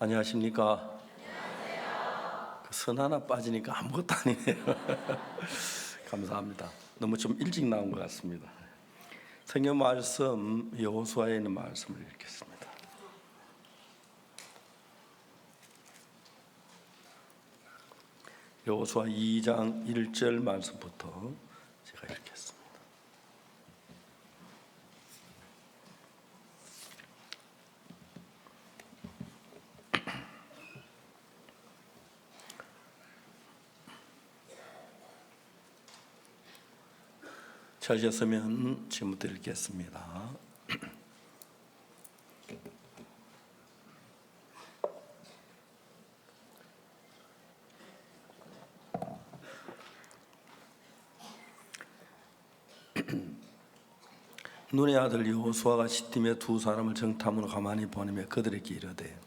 안녕하십니까? 그 선 하나 빠지니까 아무것도 아니네요. 감사합니다. 너무 좀 일찍 나온 것 같습니다. 성경 말씀 여호수아에 있는 말씀을 읽겠습니다. 여호수아 2장 1절 말씀부터 제가 읽겠습니다. 찾으셨으면 지금부터 읽겠습니다. 눈의 아들 여호수아가 시팀에 두 사람을 정탐으로 가만히 보내며 그들에게 이르되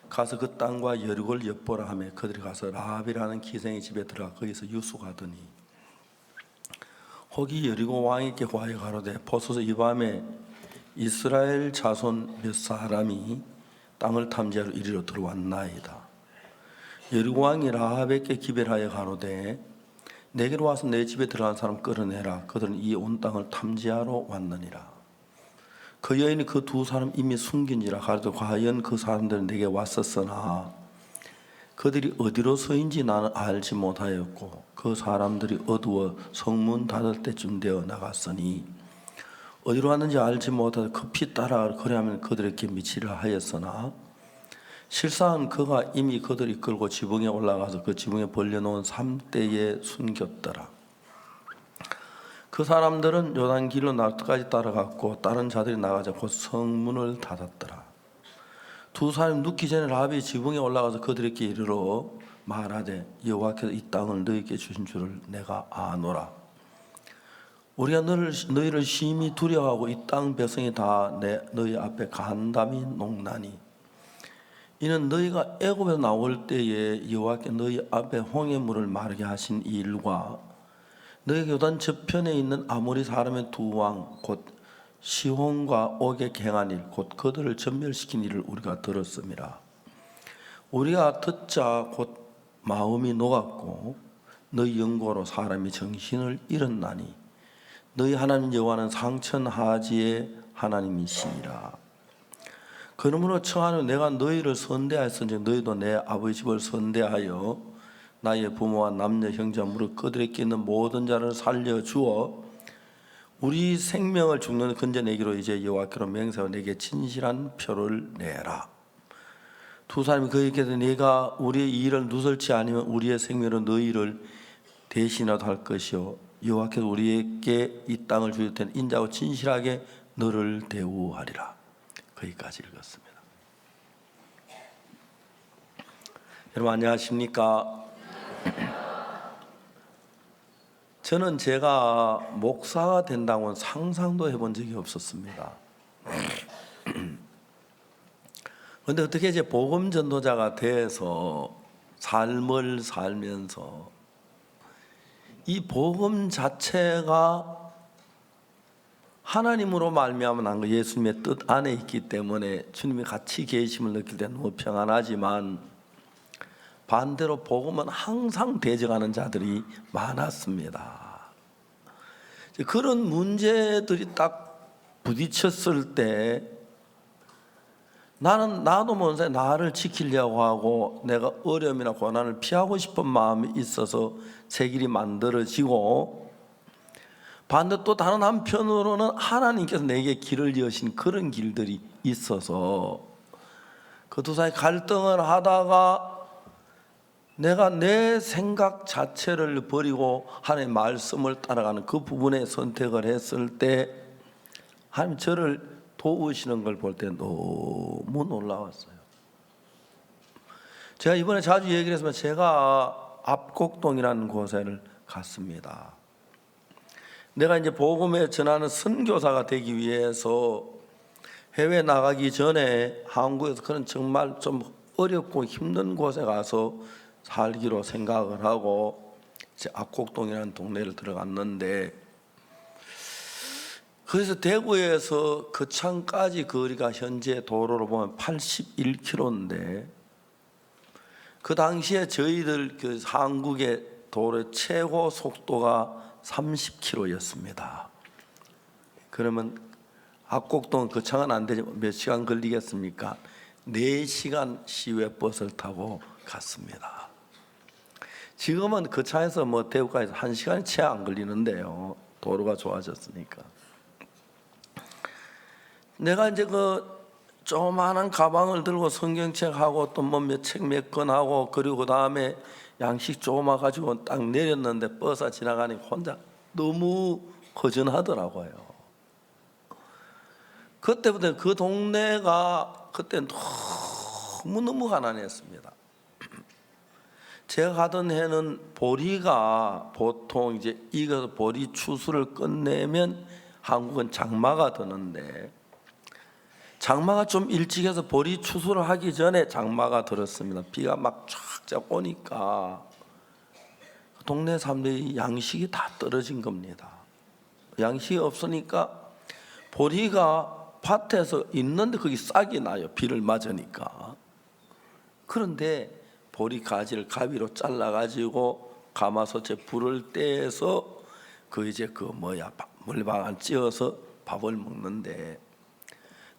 가서 그 땅과 여리고를 엿보라 하며 그들이 가서 라합이라는 기생의 집에 들어가 거기서 유숙하더니 혹이 여리고 왕에게 고하여 가로되 보소서 이 밤에 이스라엘 자손 몇 사람이 땅을 탐지하러 이리로 들어왔나이다. 여리고 왕이 라합에게 기별하여 가로되 내게로 와서 내 집에 들어간 사람 끌어내라. 그들은 이 온 땅을 탐지하러 왔느니라. 그 여인이 그 두 사람 이미 숨긴지라 가로되 과연 그 사람들은 내게 왔었으나 그들이 어디로 서인지 나는 알지 못하였고 그 사람들이 어두워 성문 닫을 때쯤 되어 나갔으니 어디로 왔는지 알지 못하여 급히 따라가려 그래하면 그들에게 미치려 하였으나 실상 그가 이미 그들을 이끌고 지붕에 올라가서 그 지붕에 벌려놓은 삼대에 숨겼더라. 그 사람들은 요단길로 나까지 따라갔고 다른 자들이 나가자 곧 성문을 닫았더라. 두 사람이 눕기 전에 라합이 지붕에 올라가서 그들에게 이르러 말하되 여호와께서 이 땅을 너희에게 주신 줄을 내가 아노라. 우리가 너희를 심히 두려워하고 이 땅 백성이 다 너희 앞에 간담이 녹나니 이는 너희가 애굽에서 나올 때에 여호와께 너희 앞에 홍해물을 마르게 하신 이 일과 너희 요단 저편에 있는 아모리 사람의 두 왕 곧 시혼과 옥에 행한 일 곧 그들을 전멸시킨 일을 우리가 들었음이라. 우리가 듣자 곧 마음이 녹았고 너희 영고로 사람이 정신을 잃었나니 너희 하나님 여호와는 상천하지의 하나님이시니라. 그러므로 청하노니 내가 너희를 선대하였은즉 너희도 내 아버지 집을 선대하여 나의 부모와 남녀 형제와 무릇 그들에게 있는 모든 자를 살려주어 우리 생명을 죽는 건져내기로 이제 여호와께로 맹세하여 내게 진실한 표를 내라. 두 사람이 그에게서 네가 우리의 이 일을 누설치 아니면 우리의 생명으로 너희를 대신하도 할 것이요 여호와께서 우리에게 이 땅을 주실 때는 인자하고 진실하게 너를 대우하리라. 거기까지 읽었습니다. 여러분 안녕하십니까? 저는 제가 목사가 된다고는 상상도 해본 적이 없었습니다. 그런데 어떻게 이제 복음 전도자가 돼서 삶을 살면서 이 복음 자체가 하나님으로 말미암아 난 거 예수님의 뜻 안에 있기 때문에 주님이 같이 계심을 느낄 때 너무 평안하지만 반대로 복음은 항상 대적하는 자들이 많았습니다. 그런 문제들이 딱 부딪혔을 때 나도 모르는 나를 지키려고 하고 내가 어려움이나 고난을 피하고 싶은 마음이 있어서 새 길이 만들어지고 반대 또 다른 한편으로는 하나님께서 내게 길을 여신 그런 길들이 있어서 그 두 사람이 갈등을 하다가 내가 내 생각 자체를 버리고 하나님의 말씀을 따라가는 그 부분에 선택을 했을 때 하나님 저를 도우시는 걸 볼 때 너무 놀라웠어요. 제가 이번에 자주 얘기를 했지만 제가 압곡동이라는 곳을 갔습니다. 내가 이제 복음에 전하는 선교사가 되기 위해서 해외 나가기 전에 한국에서 그런 정말 좀 어렵고 힘든 곳에 가서 살기로 생각을 하고 이제 압곡동이라는 동네를 들어갔는데 그래서 대구에서 거창까지 거리가 현재 도로로 보면 81km인데 그 당시에 저희들 그 한국의 도로의 최고 속도가 30km였습니다. 그러면 압곡동 거창은 안 되지만 몇 시간 걸리겠습니까? 4시간 시외 버스를 타고 갔습니다. 지금은 거창에서 뭐 대구까지 1시간이 채 안 걸리는데요. 도로가 좋아졌으니까. 내가 이제 그 조그마한 가방을 들고 성경책하고 또 뭐 몇 책 몇 권 하고 그리고 그다음에 양식 조그마 가지고 딱 내렸는데 버스 지나가니 혼자 너무 허전하더라고요. 그때부터 그 동네가 그때 너무너무 가난했습니다. 제가 가던 해는 보리가 보통 이제 익어서 보리 추수를 끝내면 한국은 장마가 드는데 장마가 좀 일찍 해서 보리 추수를 하기 전에 장마가 들었습니다. 비가 막 쫙 오니까 동네 사람들이 양식이 다 떨어진 겁니다. 양식이 없으니까 보리가 밭에서 있는데 거기 싹이 나요. 비를 맞으니까. 그런데 보리 가지를 가위로 잘라가지고 가마솥에 불을 떼서 그 이제 그 물방울 찧어서 밥을 먹는데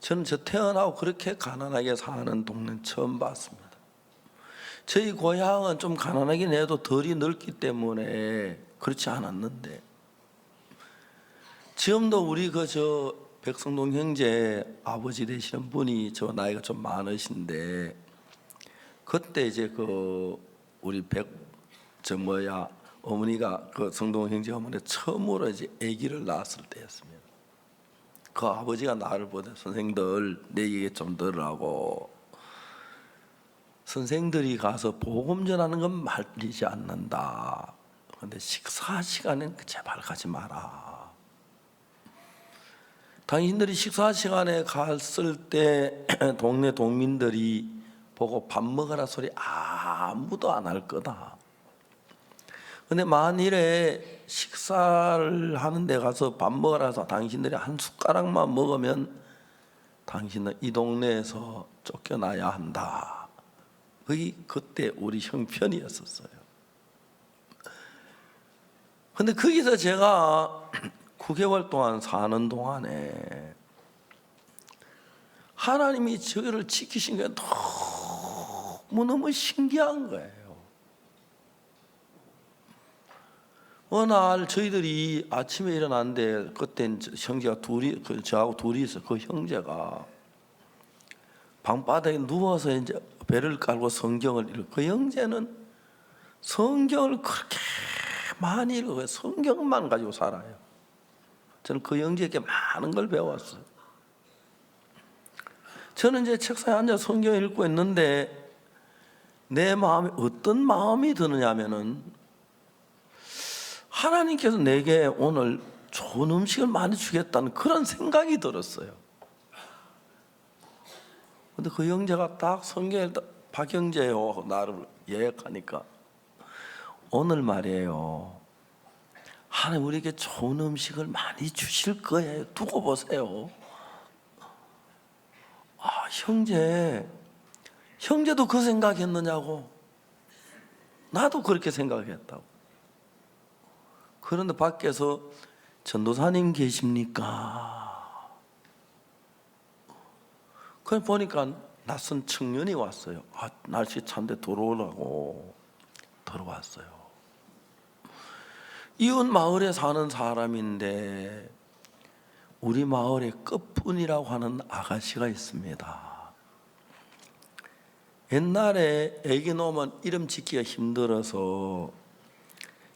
저는 저 태어나고 그렇게 가난하게 사는 동네는 처음 봤습니다. 저희 고향은 좀 가난하긴 해도 덜이 넓기 때문에 그렇지 않았는데 지금도 우리 저 백성동 형제 아버지 되시는 분이 저 나이가 좀 많으신데 그때 이제 그 우리 어머니가 그 성동 형제 어머니 처음으로 이제 아기를 낳았을 때였습니다. 그 아버지가 나를 보다 선생들 내 얘기 좀 들으라고 선생들이 가서 복음 전하는 건 말리지 않는다. 그런데 식사 시간엔 제발 가지 마라. 당신들이 식사 시간에 갔을 때 동네 동민들이 보고 밥 먹으라 소리 아무도 안 할 거다. 근데 만일에 식사를 하는 데 가서 밥 먹으라 해서 당신들이 한 숟가락만 먹으면 당신은 이 동네에서 쫓겨나야 한다. 그게 그때 우리 형편이었었어요. 근데 거기서 제가 9개월 동안 사는 동안에 하나님이 저를 지키신 게 너무너무 신기한 거예요. 어느 날 저희들이 아침에 일어났는데 그땐 형제가 둘이 저하고 둘이 있어. 그 형제가 방바닥에 누워서 이제 배를 깔고 성경을 읽고 그 형제는 성경을 그렇게 많이 읽어요. 성경만 가지고 살아요. 저는 그 형제에게 많은 걸 배웠어요. 저는 이제 책상에 앉아 성경을 읽고 있는데 내 마음에 어떤 마음이 드느냐 하면은 하나님께서 내게 오늘 좋은 음식을 많이 주겠다는 그런 생각이 들었어요. 근데 그 형제가 딱 성경을 박 형제요 나를 예약하니까 오늘 말이에요. 하나님 우리에게 좋은 음식을 많이 주실 거예요. 두고 보세요. 형제도 그 생각했느냐고. 나도 그렇게 생각했다고. 그런데 밖에서 전도사님 계십니까? 그래 보니까 낯선 청년이 왔어요. 날씨 찬데 들어오라고 들어왔어요. 이웃 마을에 사는 사람인데 우리 마을에 끝분이라고 하는 아가씨가 있습니다. 옛날에 애기 놓으면 이름 짓기가 힘들어서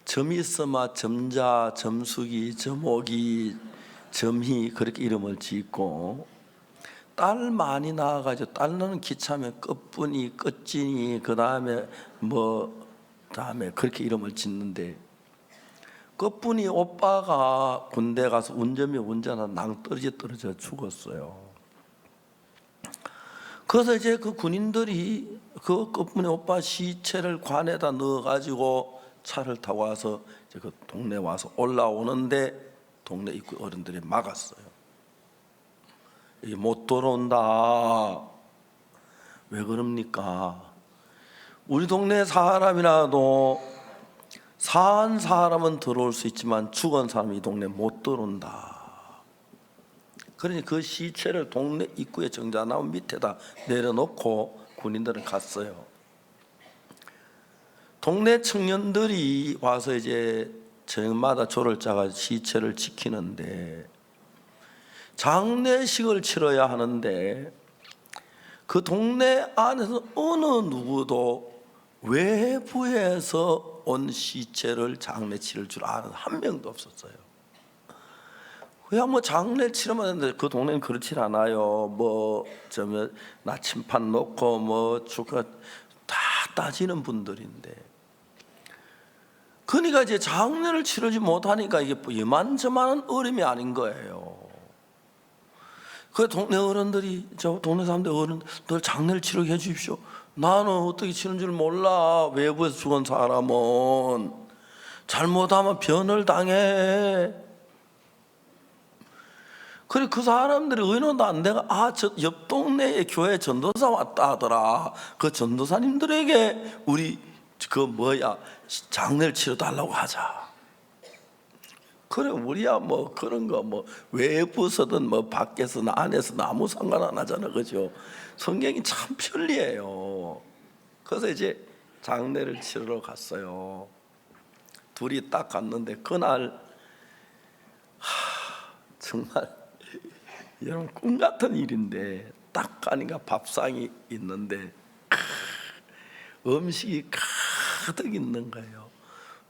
점이스마, 점자, 점숙이, 점옥이, 점희 그렇게 이름을 짓고 딸 많이 낳아가지고 딸 낳는 기차면 끝분이, 끝진이 그다음에 다음에 그렇게 이름을 짓는데 끝분이 오빠가 군대 가서 운전하다 낭떠러져 죽었어요. 그래서 이제 그 군인들이 그 끝분이 오빠 시체를 관에다 넣어가지고 차를 타고 와서 이제 그 동네 와서 올라오는데 동네 입구 어른들이 막았어요. 이게 못 들어온다. 왜 그럽니까? 우리 동네 사람이라도 산 사람은 들어올 수 있지만 죽은 사람이 이 동네 못 들어온다. 그러니 그 시체를 동네 입구에 정자나무 밑에다 내려놓고 군인들은 갔어요. 동네 청년들이 와서 이제 저녁마다 조를 짜가 시체를 지키는데 장례식을 치러야 하는데 그 동네 안에서 어느 누구도 외부에서 온 시체를 장례 치를 줄 아는 한 명도 없었어요. 그냥 뭐 장례 치르면 되는데 그 동네는 그렇진 않아요. 뭐 나침판 놓고 뭐 축하 다 따지는 분들인데, 그러니까 이제 장례를 치르지 못하니까 이게 이만저만한 어림이 아닌 거예요. 그 동네 어른들이, 저 동네 사람들 어른들 장례를 치르게 해주십시오. 나는 어떻게 치는 줄 몰라. 외부에서 죽은 사람은 잘못하면 변을 당해. 그래 그 사람들이 의논도 안 되고 저 옆 동네에 교회 전도사 왔다 하더라. 그 전도사님들에게 우리 장례를 치러 달라고 하자. 그래 우리야 뭐 그런 거 뭐 외부서든 뭐 밖에서나 안에서나 아무 상관 안 하잖아, 그죠? 성경이 참 편리해요. 그래서 이제 장례를 치르러 갔어요. 둘이 딱 갔는데 그날 정말 여러분 꿈 같은 일인데 딱 가니까 밥상이 있는데 음식이 가득 있는 거예요.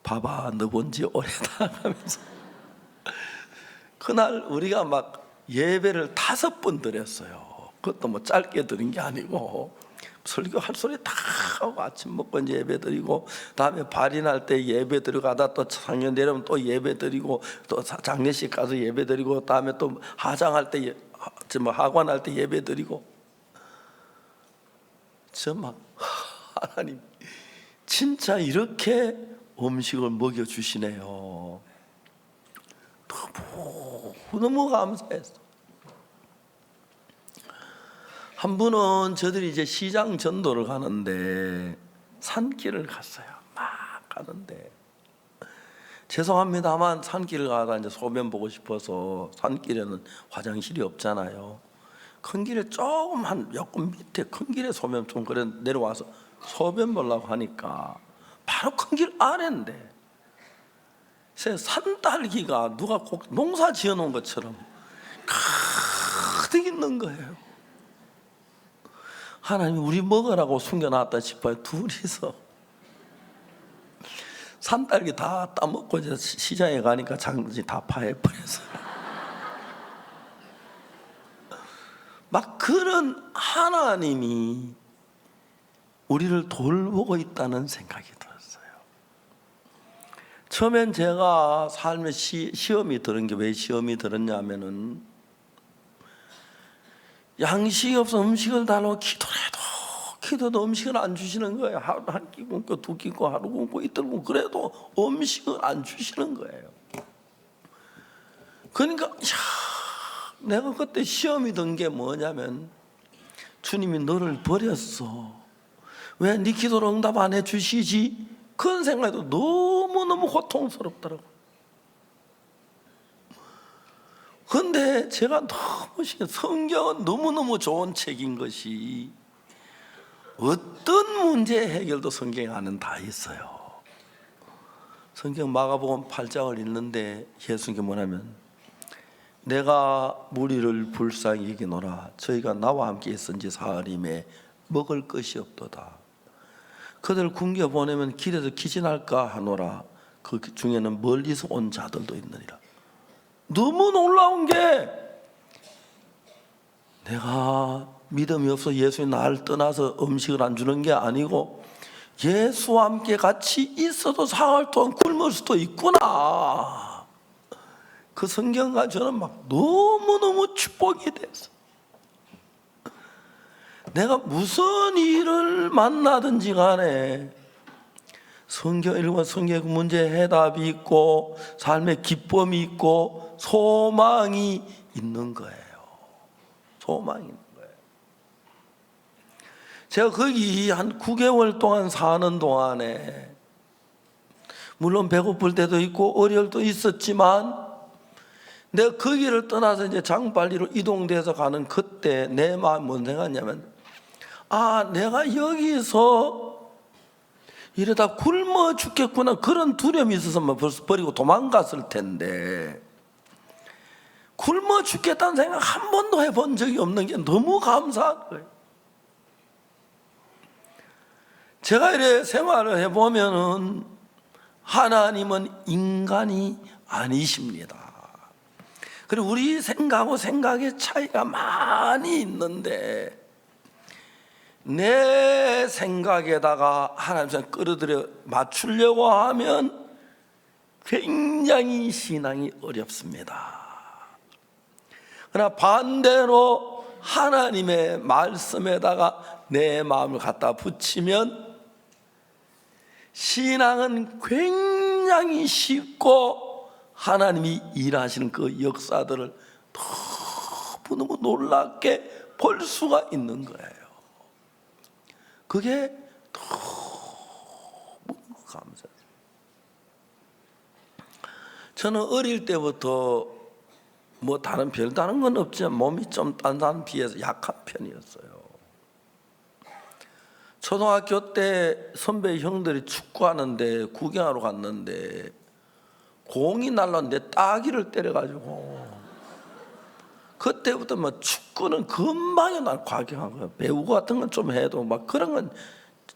봐봐 너 본지 오래다 하면서 그날 우리가 막 예배를 5번 드렸어요. 그것도 뭐 짧게 드린 게 아니고 설교할 소리 다 하고 아침 먹고 이제 예배 드리고, 다음에 발인할 때 예배 드리고 또 상년 내려면 또 예배 드리고, 또 장례식 가서 예배 드리고, 다음에 또 하장할 때 하관할 때 예배 드리고. 정말 하나님 진짜 이렇게 음식을 먹여 주시네요. 너무 감사했어. 한 분은 저들이 이제 시장 전도를 가는데 산길을 갔어요. 막 가는데 죄송합니다만 산길을 가다가 이제 소변 보고 싶어서, 산길에는 화장실이 없잖아요. 큰 길에 조금 한 조금 밑에 큰 길에 소변 좀 그래 내려와서 소변 보려고 하니까 바로 큰 길 아래인데 산딸기가 누가 꼭 농사 지어놓은 것처럼 가득 있는 거예요. 하나님이 우리 먹으라고 숨겨놨다 싶어요. 둘이서 산딸기 다 따먹고 이제 시장에 가니까 장지 다 파해버려서 막 그런 하나님이 우리를 돌보고 있다는 생각이 들었어요. 처음엔 제가 삶에 시험이 들은 게, 왜 시험이 들었냐면은 양식이 없어 음식을 달라고 기도도 음식을 안 주시는 거예요. 하루 한 끼 굶고 두 끼 굶고 하루 굶고 이틀 굶고 그래도 음식을 안 주시는 거예요. 그러니까 내가 그때 시험이 든 게 뭐냐면, 주님이 너를 버렸어. 왜 네 기도를 응답 안 해주시지? 그런 생각이 너무너무 고통스럽더라고요. 그런데 제가 너무 성경은 너무너무 좋은 책인 것이 어떤 문제 해결도 성경에 안은 다 있어요. 성경 마가복음 8장을 읽는데 예수님께 뭐냐면, 내가 무리를 불쌍히 여기노라. 저희가 나와 함께 있은지 사흘임에 먹을 것이 없도다. 그들 굶겨 보내면 길에서 기진할까 하노라. 그 중에는 멀리서 온 자들도 있느니라. 너무 놀라운 게, 내가 믿음이 없어 예수님 나를 떠나서 음식을 안 주는 게 아니고 예수와 함께 같이 있어도 사흘 동안 굶을 수도 있구나. 그 성경과 저는 막 너무너무 축복이 됐어. 내가 무슨 일을 만나든지 간에 성경 읽으면 성경에 문제에 해답이 있고 삶의 기쁨이 있고 소망이 있는 거예요. 소망이 있는 거예요. 제가 거기 한 9개월 동안 사는 동안에 물론 배고플 때도 있고 어려울 때도 있었지만 내가 거기를 떠나서 이제 장빨리로 이동돼서 가는 그때 내 마음이 뭔 생각이냐면 내가 여기서 이러다 굶어 죽겠구나 그런 두려움이 있어서 벌써 버리고 도망갔을 텐데 굶어 죽겠다는 생각 한 번도 해본 적이 없는 게 너무 감사한 거예요. 제가 이렇게 생활을 해보면은 하나님은 인간이 아니십니다. 그리고 우리 생각하고 생각의 차이가 많이 있는데 내 생각에다가 하나님을 끌어들여 맞추려고 하면 굉장히 신앙이 어렵습니다. 그러나 반대로 하나님의 말씀에다가 내 마음을 갖다 붙이면 신앙은 굉장히 쉽고 하나님이 일하시는 그 역사들을 너무너무 놀랍게 볼 수가 있는 거예요. 그게 너무 감사해요. 저는 어릴 때부터 뭐 별다른 건 없지만 몸이 좀 다른 사람 비해서 약한 편이었어요. 초등학교 때 선배 형들이 축구하는데 구경하러 갔는데 공이 날랐는데 따귀를 때려가지고 그때부터 뭐 축구는 금방에 날 과격한 거예요. 배구 같은 건 좀 해도 막 그런 건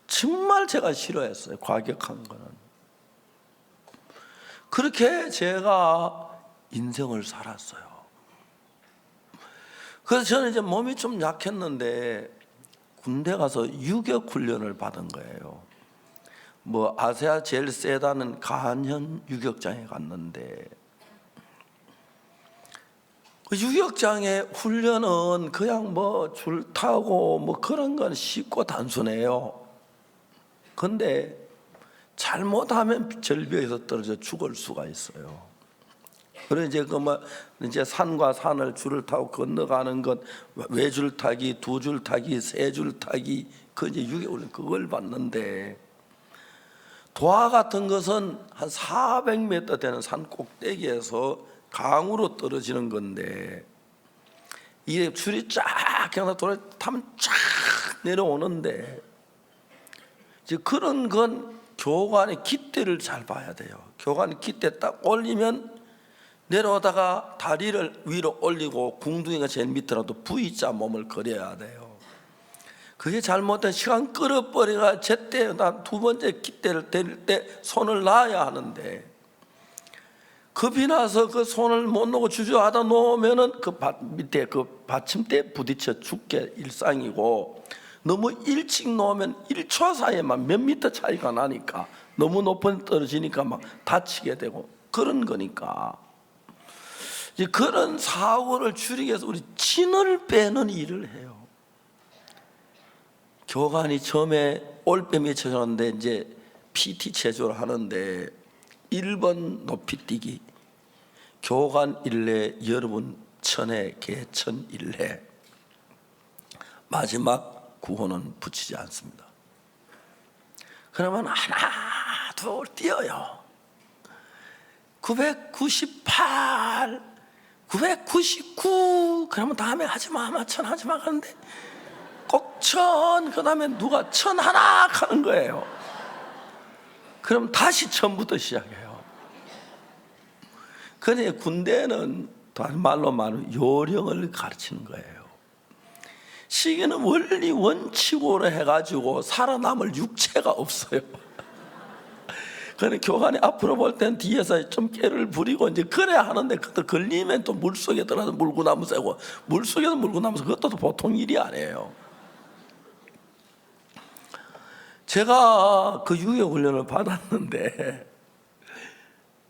정말 제가 싫어했어요. 과격한 거는. 그렇게 제가 인생을 살았어요. 그래서 저는 이제 몸이 좀 약했는데 군대 가서 유격 훈련을 받은 거예요. 뭐 아시아 제일 세다는 가한현 유격장에 갔는데 그 유격장의 훈련은 그냥 뭐 줄 타고 뭐 그런 건 쉽고 단순해요. 근데 잘못하면 절벽에서 떨어져 죽을 수가 있어요. 그래 이제 산과 산을 줄을 타고 건너가는 것 외줄 타기, 두 줄 타기, 세 줄 타기 그 이제 유격훈련 그걸 받는데 도하 같은 것은 한 400m 되는 산 꼭대기에서 강으로 떨어지는 건데 이게 줄이 쫙 그냥 돌아 타면 쫙 내려오는데 이제 그런 건 교관의 깃대를 잘 봐야 돼요. 교관의 깃대 딱 올리면 내려오다가 다리를 위로 올리고 궁둥이가 제일 밑으로도 V자 몸을 그려야 돼요. 그게 잘못된 시간 끌어버리가 제때 두 번째 깃대를 때릴 때 손을 놔야 하는데 겁이 나서 그 손을 못 놓고 주저하다 놓으면은 그 밑에 그 받침대에 부딪혀 죽게 일상이고 너무 일찍 놓으면 1초 사이에만 몇 미터 차이가 나니까 너무 높은 떨어지니까 막 다치게 되고 그런 거니까 이제 그런 사고를 줄이기 위해서 우리 진을 빼는 일을 해요. 교관이 처음에 올빼미 체조하는데 이제 PT 체조를 하는데 1번 높이 뛰기 교관 일례 여러분 천에 개천 일례 마지막 구호는 붙이지 않습니다. 그러면 하나 둘 뛰어요. 998 999 그러면 다음에 하지마 아마 1000 하지마 하는데 꼭 1000 그 다음에 누가 1001 하는 거예요. 그럼 다시 처음부터 시작해요. 그런데 군대는 다른 말로 말하면 요령을 가르치는 거예요. 시계는 원리 원칙으로 해가지고 살아남을 육체가 없어요. 그런데 교관이 앞으로 볼 땐 뒤에서 좀 깨를 부리고 이제 그래야 하는데 그것도 걸리면 또 물속에 들어가서 물구나무 세고 물속에서 물구나무 세고 그것도 보통 일이 아니에요. 제가 그 유격훈련을 받았는데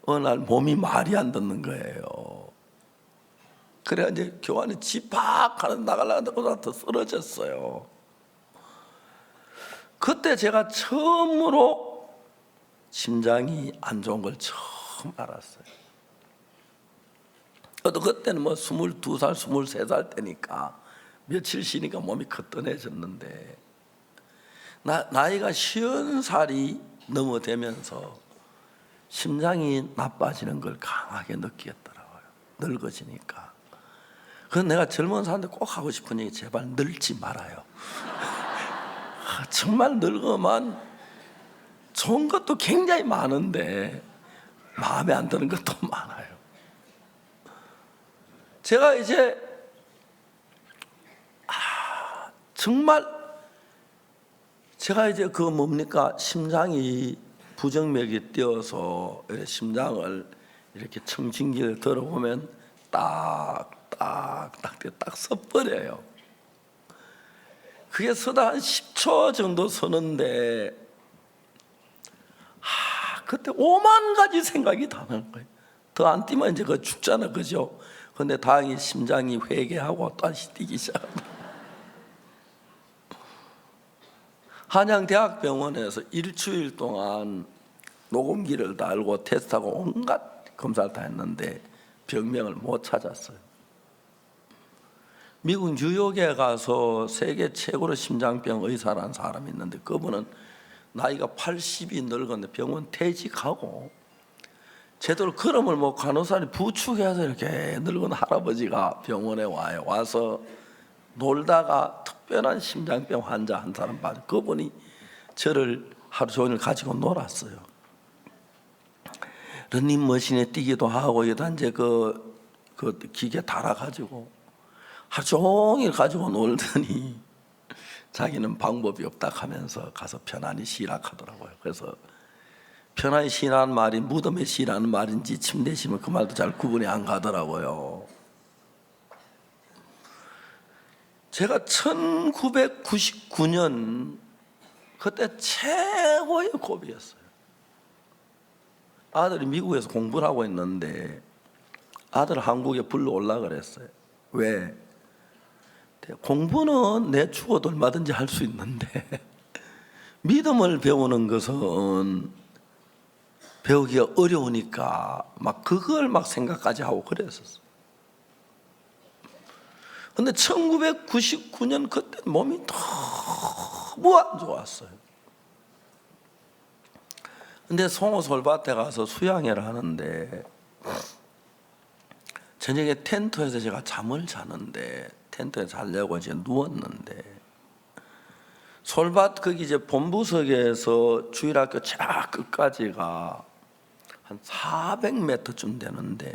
어느 날 몸이 말이 안 듣는 거예요. 그래 이제 교관이 집합하는 나가려고 나한테 쓰러졌어요. 그때 제가 처음으로 심장이 안 좋은 걸 처음 알았어요. 그때는 뭐 22살, 23살 때니까 며칠 쉬니까 몸이 거뜬해졌는데 나이가 50살이 넘어되면서 심장이 나빠지는 걸 강하게 느끼겠더라고요. 늙어지니까. 그래서 내가 젊은 사람들 꼭 하고 싶은 얘기, 제발 늙지 말아요. 정말 늙으면 좋은 것도 굉장히 많은데 마음에 안 드는 것도 많아요. 제가 이제 정말 제가 이제 그 뭡니까, 심장이 부정맥이 뛰어서 심장을 이렇게 청진기를 들어보면 딱 서버려요. 그게 서다 한 10초 정도 서는데 그때 5만 가지 생각이 다 나는 거예요. 더 안 뛰면 이제 그 죽잖아, 그죠? 근데 다행히 심장이 회개하고 다시 뛰기 시작합니다. 한양대학병원에서 일주일 동안 녹음기를 달고 테스트하고 온갖 검사를 다 했는데 병명을 못 찾았어요. 미국 뉴욕에 가서 세계 최고로 심장병 의사라는 사람이 있는데 그분은 나이가 80이 늙었는데 병원 퇴직하고 제대로 걸음을 못 간호사를 부축해서 이렇게 늙은 할아버지가 병원에 와요. 와서 놀다가 특별한 심장병 환자 한 사람 봐서 그분이 저를 하루 종일 가지고 놀았어요. 러닝머신에 뛰기도 하고 여기다 이제 그 기계 달아가지고 하루 종일 가지고 놀더니 자기는 방법이 없다 하면서 가서 편안히 쉬라 하더라고요. 그래서 편안히 쉬라는 말이 무덤에 쉬라는 말인지 침대에 쉬면 그 말도 잘 구분이 안 가더라고요. 제가 1999년 그때 최고의 고비였어요. 아들이 미국에서 공부를 하고 있는데 아들을 한국에 불러올라 그랬어요. 왜? 공부는 내 죽어도 얼마든지 할 수 있는데 믿음을 배우는 것은 배우기가 어려우니까 막 그걸 막 생각까지 하고 그랬었어요. 근데 1999년 그때 몸이 너무 안 좋았어요. 근데 송호솔밭에 가서 수양회를 하는데 저녁에 텐트에서 제가 잠을 자는데 텐트에 자려고 이제 누웠는데 솔밭 거기 이제 본부석에서 주일학교 쫙 끝까지가 한 400m쯤 되는데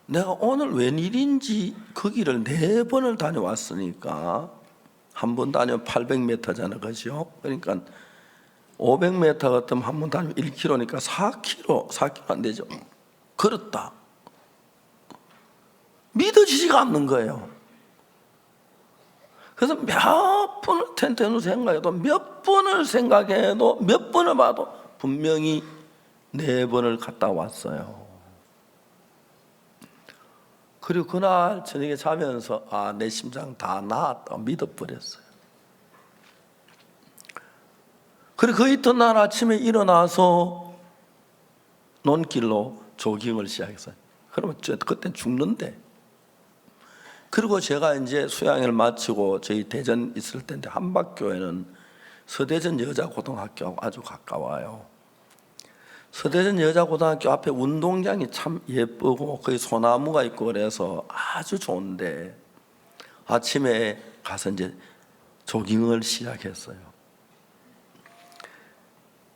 내가 오늘 웬일인지 거기를 4번을 다녀왔으니까 한 번 다니면 800m잖아, 그죠? 그러니까 500m 같으면 한 번 다니면 1km니까 4km 안 되죠. 걸었다. 믿어지지가 않는 거예요. 그래서 몇 번을 텐트에 생각해도 몇 번을 생각해도 몇 번을 봐도 분명히 4번을 갔다 왔어요. 그리고 그날 저녁에 자면서 내 심장 다 나았다고 믿어버렸어요. 그리고 그 이튿날 아침에 일어나서 논길로 조깅을 시작했어요. 그러면 그땐 죽는데. 그리고 제가 이제 수양회를 마치고 저희 대전 있을 때인데 한박교회는 서대전 여자고등학교하고 아주 가까워요. 서대전 여자고등학교 앞에 운동장이 참 예쁘고 거기 소나무가 있고 그래서 아주 좋은데 아침에 가서 이제 조깅을 시작했어요.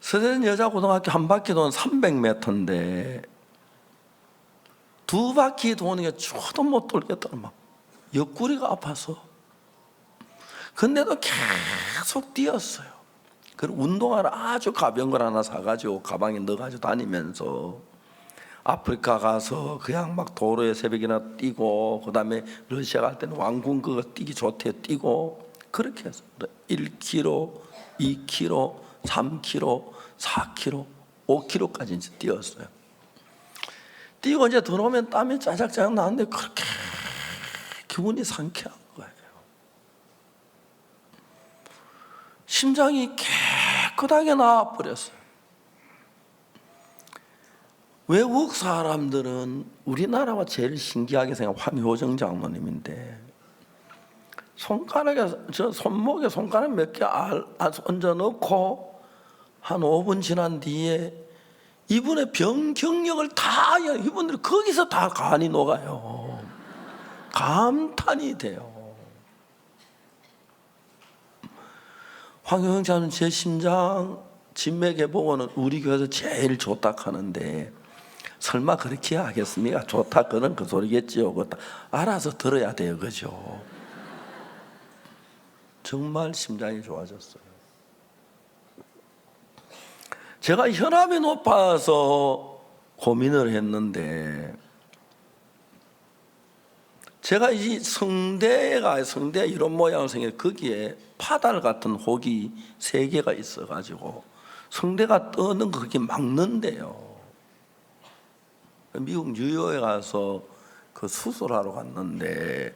서대전 여자고등학교 한 바퀴 도는 300m인데 2바퀴 도는 게 죽어도 못 돌겠더라. 막 옆구리가 아파서. 근데도 계속 뛰었어요. 그리고 운동화를 아주 가벼운 걸 하나 사가지고 가방에 넣어가지고 다니면서 아프리카 가서 그냥 막 도로에 새벽이나 뛰고, 그 다음에 러시아 갈 때는 왕궁 그거 뛰기 좋대 뛰고, 그렇게 해서 1km, 2km, 3km, 4km, 5km까지 이제 뛰었어요. 뛰고 이제 들어오면 땀이 짜작짜작 나는데 그렇게 기분이 상쾌한 거예요. 심장이 깨끗하게 나와버렸어요. 외국 사람들은 우리나라와 제일 신기하게 생각한 황효정 장로님인데, 손가락에, 저 손목에 손가락 몇 개 얹어 넣고 한 5분 지난 뒤에 이분의 병 경력을 다, 이분들이 거기서 다 간이 녹아요. 감탄이 돼요. 황효영 장로는 제 심장 진맥에 보고는 우리 교회에서 제일 좋다 하는데, 설마 그렇게 하겠습니까? 좋다 그런 그 소리겠지요. 그것도 알아서 들어야 돼요, 그죠? 정말 심장이 좋아졌어요. 제가 혈압이 높아서 고민을 했는데, 제가 이 성대 이런 모양을 생겨, 거기에 파달 같은 혹이 3개가 있어가지고 성대가 떠는 거 그게 막는데요. 미국 뉴욕에 가서 그 수술하러 갔는데,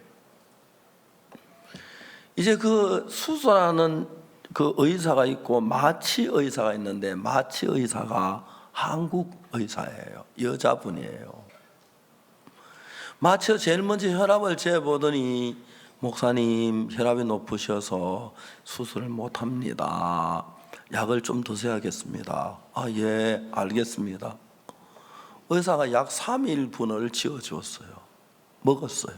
이제 그 수술하는 그 의사가 있고 마취 의사가 있는데, 마취 의사가 한국 의사예요. 여자분이에요. 마취 제일 먼저 혈압을 재보더니, 목사님 혈압이 높으셔서 수술을 못합니다. 약을 좀 드셔야겠습니다. 아, 예, 알겠습니다. 의사가 약 3일분을 지어주었어요. 먹었어요.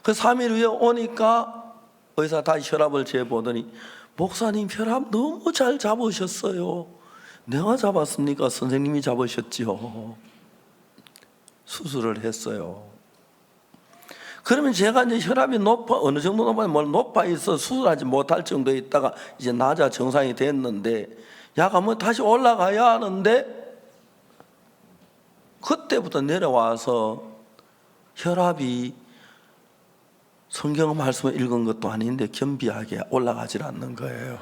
그 3일 후에 오니까 의사 다시 혈압을 재보더니, 목사님 혈압 너무 잘 잡으셨어요. 내가 잡았습니까? 선생님이 잡으셨지요. 수술을 했어요. 그러면 제가 이제 혈압이 어느 정도 높아 있어 수술하지 못할 정도에 있다가 이제 낮아 정상이 됐는데, 약 한번 다시 올라가야 하는데, 그때부터 내려와서 혈압이 성경 말씀을 읽은 것도 아닌데 겸비하게 올라가질 않는 거예요.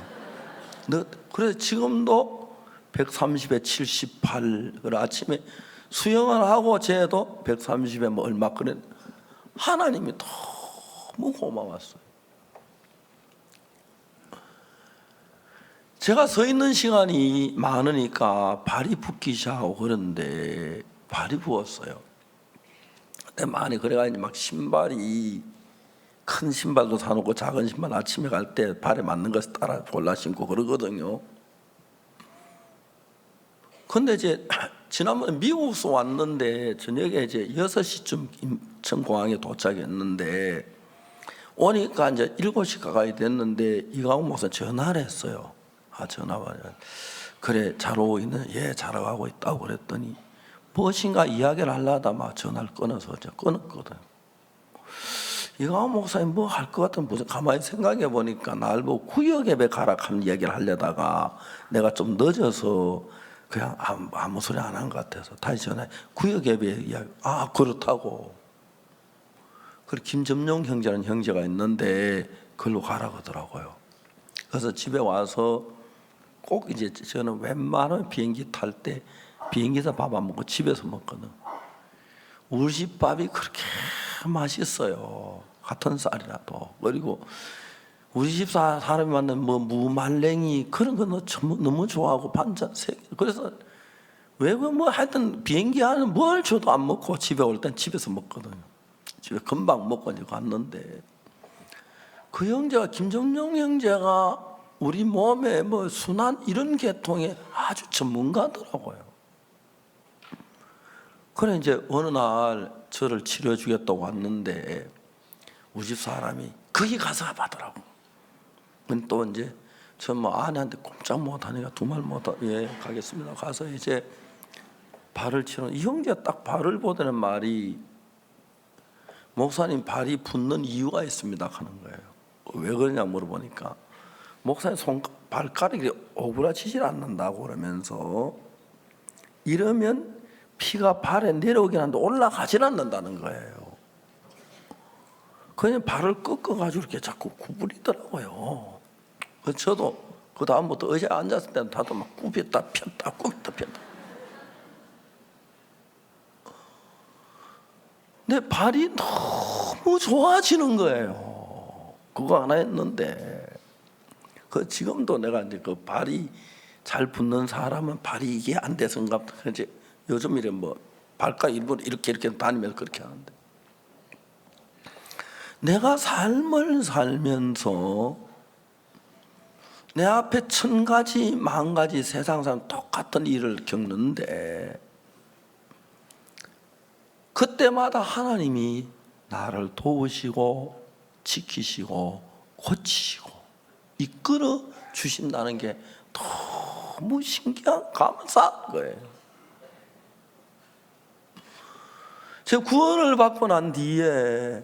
그래서 지금도 130에 78. 아침에 수영을 하고 재도 130에 뭐 얼마 그래. 하나님이 너무 고마웠어요. 제가 서 있는 시간이 많으니까 발이 붓기 시작하고 그런데 발이 부었어요. 근데 많이 그래가지고 막 신발이, 큰 신발도 사놓고 작은 신발 아침에 갈 때 발에 맞는 것을 따라 골라 신고 그러거든요. 근데 이제 지난번에 미국에서 왔는데 저녁에 이제 6시쯤 인천공항에 도착했는데, 오니까 이제 7시 가까이 됐는데 이강훈 목사 전화를 했어요. 전화가 그래 잘오고 있는, 예 잘하고 있다고 그랬더니, 무엇인가 이야기를 하려다 막 전화를 끊어서 끊었거든요. 이강훈 목사님 뭐 할 것 같은, 무슨 가만히 생각해 보니까 날 보고 구역 예배 가라 하는 이야기를 하려다가 내가 좀 늦어서 그냥 아무 소리 안 한 것 같아서 다시 전화해. 구역 예배 이야기. 아 그렇다고. 그리고 김점용 형제라는 형제가 있는데 그걸로 가라고 하더라고요. 그래서 집에 와서 꼭 이제 저는 웬만하면 비행기 탈 때 비행기에서 밥 안 먹고 집에서 먹거든. 우리 집 밥이 그렇게 맛있어요. 같은 쌀이라도. 그리고 우리 집 사람이 만든 뭐 무말랭이 그런 거 너무 좋아하고 반찬 그래서 외국 뭐 하여튼 비행기 안에 뭘 줘도 안 먹고 집에 올 땐 집에서 먹거든요. 집에 금방 먹고 이제 갔는데, 그 형제가, 김정용 형제가 우리 몸에 뭐 순환 이런 계통에 아주 전문가더라고요. 그래 이제 어느 날 저를 치료해 주겠다고 왔는데, 우리 집 사람이 거기 가서 하더라고. 또 이제 저 뭐 아내한테 꼼짝 못하니까 두 말 못하, 예 가겠습니다. 가서 이제 발을 치러, 이 형제가 딱 발을 보더는 말이, 목사님 발이 붓는 이유가 있습니다 하는 거예요. 왜 그러냐 물어보니까, 목사님 발가락이 오그라지질 않는다고 그러면서, 이러면 피가 발에 내려오긴 하는데 올라가질 않는다는 거예요. 그냥 발을 꺾어가지고 이렇게 자꾸 구부리더라고요. 그래서 저도 그 다음부터 의자에 앉았을 때는 다들 막 굽혔다 폈다 굽혔다 폈다. 내 발이 너무 좋아지는 거예요. 그거 하나 했는데, 그 지금도 내가 이제 그 발이 잘 붙는 사람은 발이 이게 안 돼서인가 보다. 이제 요즘 이래 뭐 발가 일부러 이렇게 다니면서 그렇게 하는데, 내가 삶을 살면서 내 앞에 1000가지 10,000가지 세상 사람 똑같은 일을 겪는데, 그때마다 하나님이 나를 도우시고 지키시고 고치시고 이끌어 주신다는 게 너무 신기한 감사한 거예요. 제가 구원을 받고 난 뒤에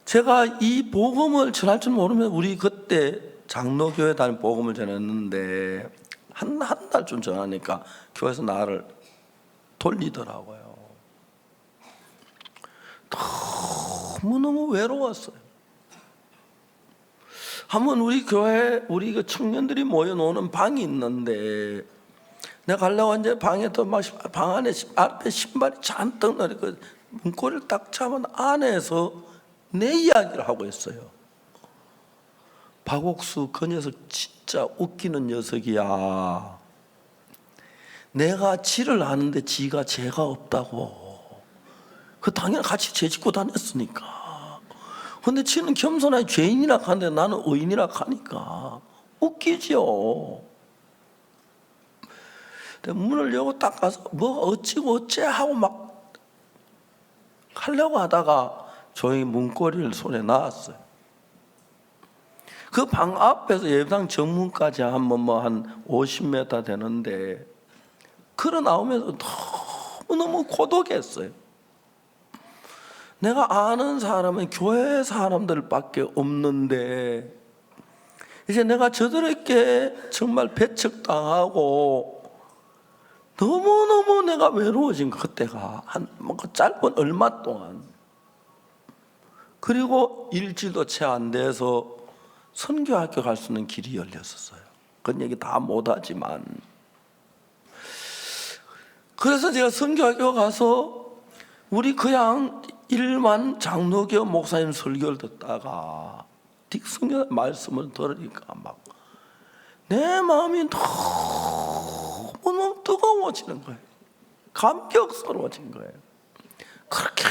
제가 이 복음을 전할 줄 모르면, 우리 그때 장로교회 다니는 복음을 전했는데 한 달쯤 전하니까 교회에서 나를 돌리더라고요. 너무너무 외로웠어요. 한번 우리 교회 우리 그 청년들이 모여 노는 방이 있는데, 내가 가려고 이제 방에 또 막 방 안에 앞에 신발이 잔뜩 넣어 그 문고리를 딱 잡은 안에서 내 이야기를 하고 있어요. 박옥수 그 녀석 진짜 웃기는 녀석이야. 내가 지를 아는데 지가 죄가 없다고. 그 당연히 같이 죄 짓고 다녔으니까. 근데 지는 겸손하게 죄인이라 하는데 나는 의인이라 하니까 웃기죠. 문을 열고 딱 가서 뭐 어찌고 어째 하고 막 하려고 하다가 조용히 문고리를 손에 놨어요. 그 방 앞에서 예배당 정문까지 한 50m 되는데, 걸어 나오면서 너무너무 고독했어요. 내가 아는 사람은 교회 사람들밖에 없는데, 이제 내가 저들에게 정말 배척당하고 너무너무 내가 외로워진 그때가 짧은 얼마 동안. 그리고 일주일도 채 안 돼서 선교학교 갈 수 있는 길이 열렸었어요. 그런 얘기 다 못하지만, 그래서 제가 선교학교 가서 우리 그냥 일반 장로교 목사님 설교를 듣다가 딕성교 말씀을 들으니까 막 내 마음이 너무 뜨거워지는 거예요. 감격스러워진 거예요. 그렇게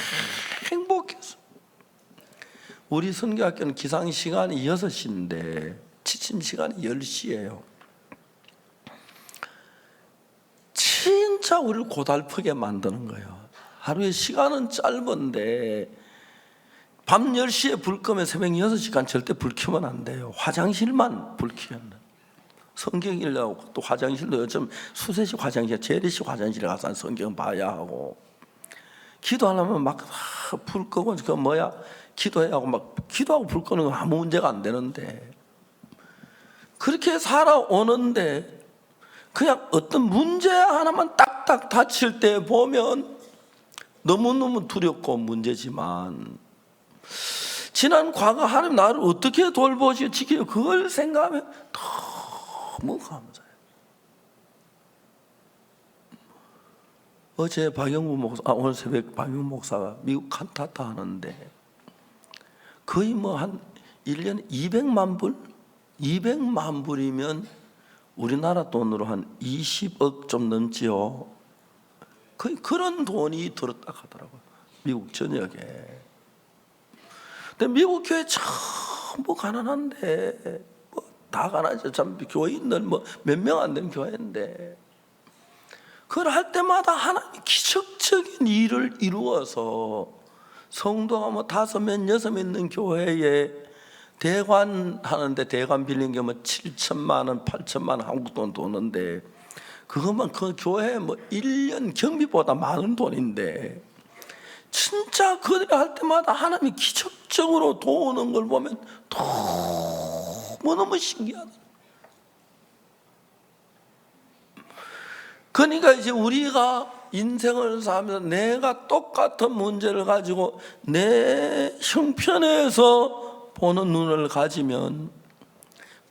행복했어요. 우리 선교학교는 기상 시간이 6시인데 취침 시간이 10시예요. 진짜 우리를 고달프게 만드는 거예요. 하루에 시간은 짧은데 밤 10시에 불 끄면 새벽 6시간 절대 불 켜면 안 돼요. 화장실만 불 켜면. 성경 읽으려고 또 화장실도 요즘 수세식 화장실, 재래식 화장실에 가서 성경 봐야 하고, 기도하려면 막 불 끄고 기도해야 하고 막 기도하고 불 끄는 건 아무 문제가 안 되는데, 그렇게 살아오는데 그냥 어떤 문제 하나만 딱딱 닥칠 때 보면 너무너무 두렵고 문제지만, 지난 과거 하나님 나를 어떻게 돌보시고 지키고 그걸 생각하면 너무 감사해요. 어제 박영구 목사, 오늘 새벽 박영구 목사가 미국 칸타타 하는데 거의 한 1년에 200만 불? 200만 불이면 우리나라 돈으로 한 20억 좀 넘지요. 거의 그런 돈이 들었다 하더라고요. 미국 전역에. 근데 미국 교회 전부 가난한데, 다 가난하죠. 참 교인들 몇 명 안 되는 교회인데, 그걸 할 때마다 하나님이 기적적인 일을 이루어서 성도가 5명, 6명 있는 교회에 대관 하는데, 대관 빌린 게 7천만 원, 8천만 원 한국 돈 도는데, 그것만 그 교회 1년 경비보다 많은 돈인데, 진짜 그들이 할 때마다 하나님이 기적적으로 도우는 걸 보면 너무너무 신기하다. 그러니까 이제 우리가 인생을 살면서 내가 똑같은 문제를 가지고 내 형편에서 보는 눈을 가지면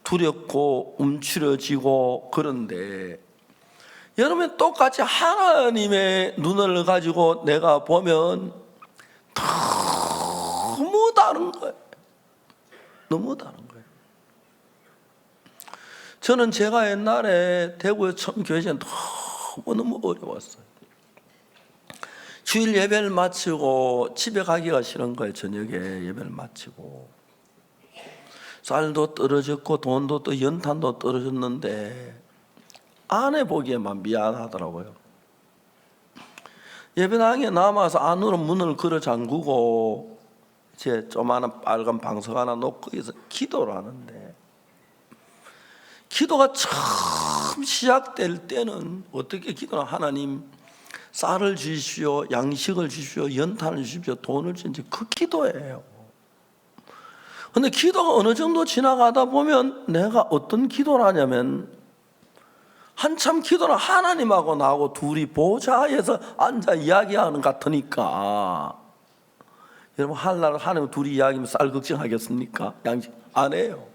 두렵고 움츠러지고, 그런데 여러분 똑같이 하나님의 눈을 가지고 내가 보면 너무 다른 거예요. 너무 다른 거예요. 저는 제가 옛날에 대구에 처음 교회 시간 너무 어려웠어요. 주일 예배를 마치고 집에 가기가 싫은 거예요. 저녁에 예배를 마치고 쌀도 떨어졌고 돈도 또 연탄도 떨어졌는데 아내 보기에만 미안하더라고요. 예배당에 남아서 안으로 문을 걸어 잠그고 이제 조그마한 빨간 방석 하나 놓고 거기서 기도를 하는데, 기도가 처음 시작될 때는 어떻게 기도는 하나님 쌀을 주십시오, 양식을 주십시오, 연탄을 주십시오, 돈을 주십시오, 그 기도예요. 근데 기도가 어느 정도 지나가다 보면 내가 어떤 기도를 하냐면, 한참 기도는 하나님하고 나하고 둘이 보좌에서 앉아 이야기하는 것 같으니까, 여러분 하늘나라 하나님 둘이 이야기하면 쌀 걱정하겠습니까? 양식 안 해요.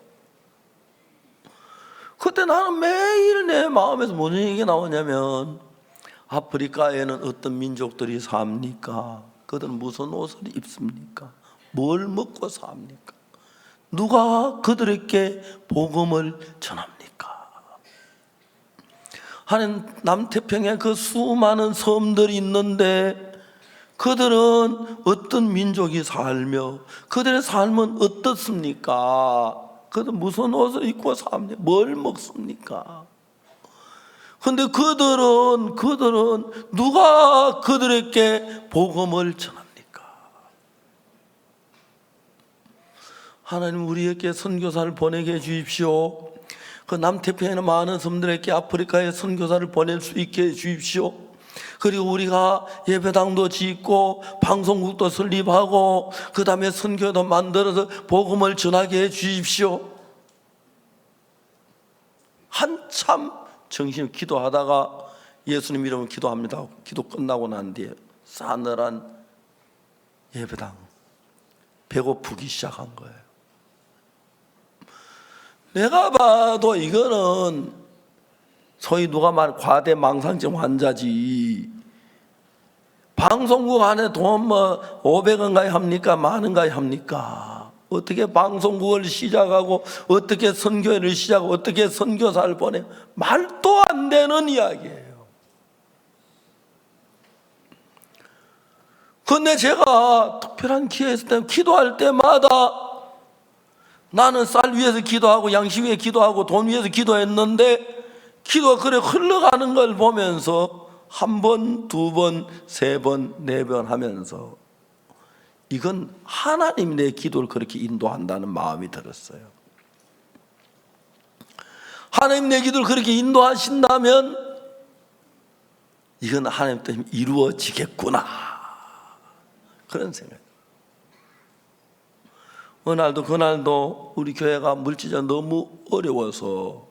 그때 나는 매일 내 마음에서 무슨 얘기가 나오냐면, 아프리카에는 어떤 민족들이 삽니까? 그들은 무슨 옷을 입습니까? 뭘 먹고 삽니까? 누가 그들에게 복음을 전합니까? 하나님, 남태평양에 그 수많은 섬들이 있는데 그들은 어떤 민족이 살며 그들의 삶은 어떻습니까? 그들 무슨 옷을 입고 삽니까? 뭘 먹습니까? 근데 그들은 누가 그들에게 복음을 전합니까? 하나님, 우리에게 선교사를 보내게 해 주십시오. 그 남태평양의 많은 섬들에게 아프리카에 선교사를 보낼 수 있게 해 주십시오. 그리고 우리가 예배당도 짓고 방송국도 설립하고 그 다음에 선교도 만들어서 복음을 전하게 해 주십시오. 한참 정신을 기도하다가 예수님 이름으로 기도합니다. 기도 끝나고 난 뒤에 싸늘한 예배당, 배고프기 시작한 거예요. 내가 봐도 이거는 소위 누가 말 과대망상증 환자지. 방송국 안에 돈 500원 가야 합니까? 만 원 가야 합니까? 어떻게 방송국을 시작하고 어떻게 선교회를 시작하고 어떻게 선교사를 보내? 말도 안 되는 이야기예요. 그런데 제가 특별한 기회 있을 때 기도할 때마다 나는 쌀 위에서 기도하고 양식 위에 기도하고 돈 위에서 기도했는데 기도가 그래 흘러가는 걸 보면서 한 번, 두 번, 세 번, 네 번 하면서 이건 하나님이 내 기도를 그렇게 인도한다는 마음이 들었어요. 하나님 내 기도를 그렇게 인도하신다면 이건 하나님 때문에 이루어지겠구나, 그런 생각. 어느 날도 그날도 우리 교회가 물질이 너무 어려워서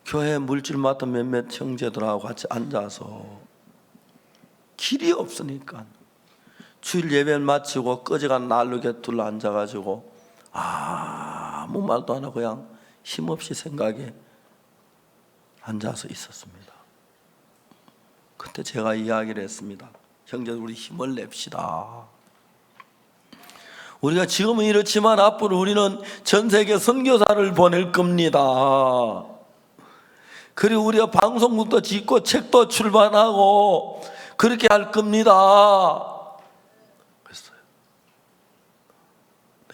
교회 물질 맡은 몇몇 형제들하고 같이 앉아서 길이 없으니까 주일 예배를 마치고 꺼져간 난로에 둘러 앉아가지고 아무 말도 안 하고 그냥 힘없이 생각에 앉아서 있었습니다. 그때 제가 이야기를 했습니다. 형제들, 우리 힘을 냅시다. 우리가 지금은 이렇지만 앞으로 우리는 전 세계 선교사를 보낼 겁니다. 그리고 우리가 방송국도 짓고 책도 출版하고 그렇게 할 겁니다. 그랬어요.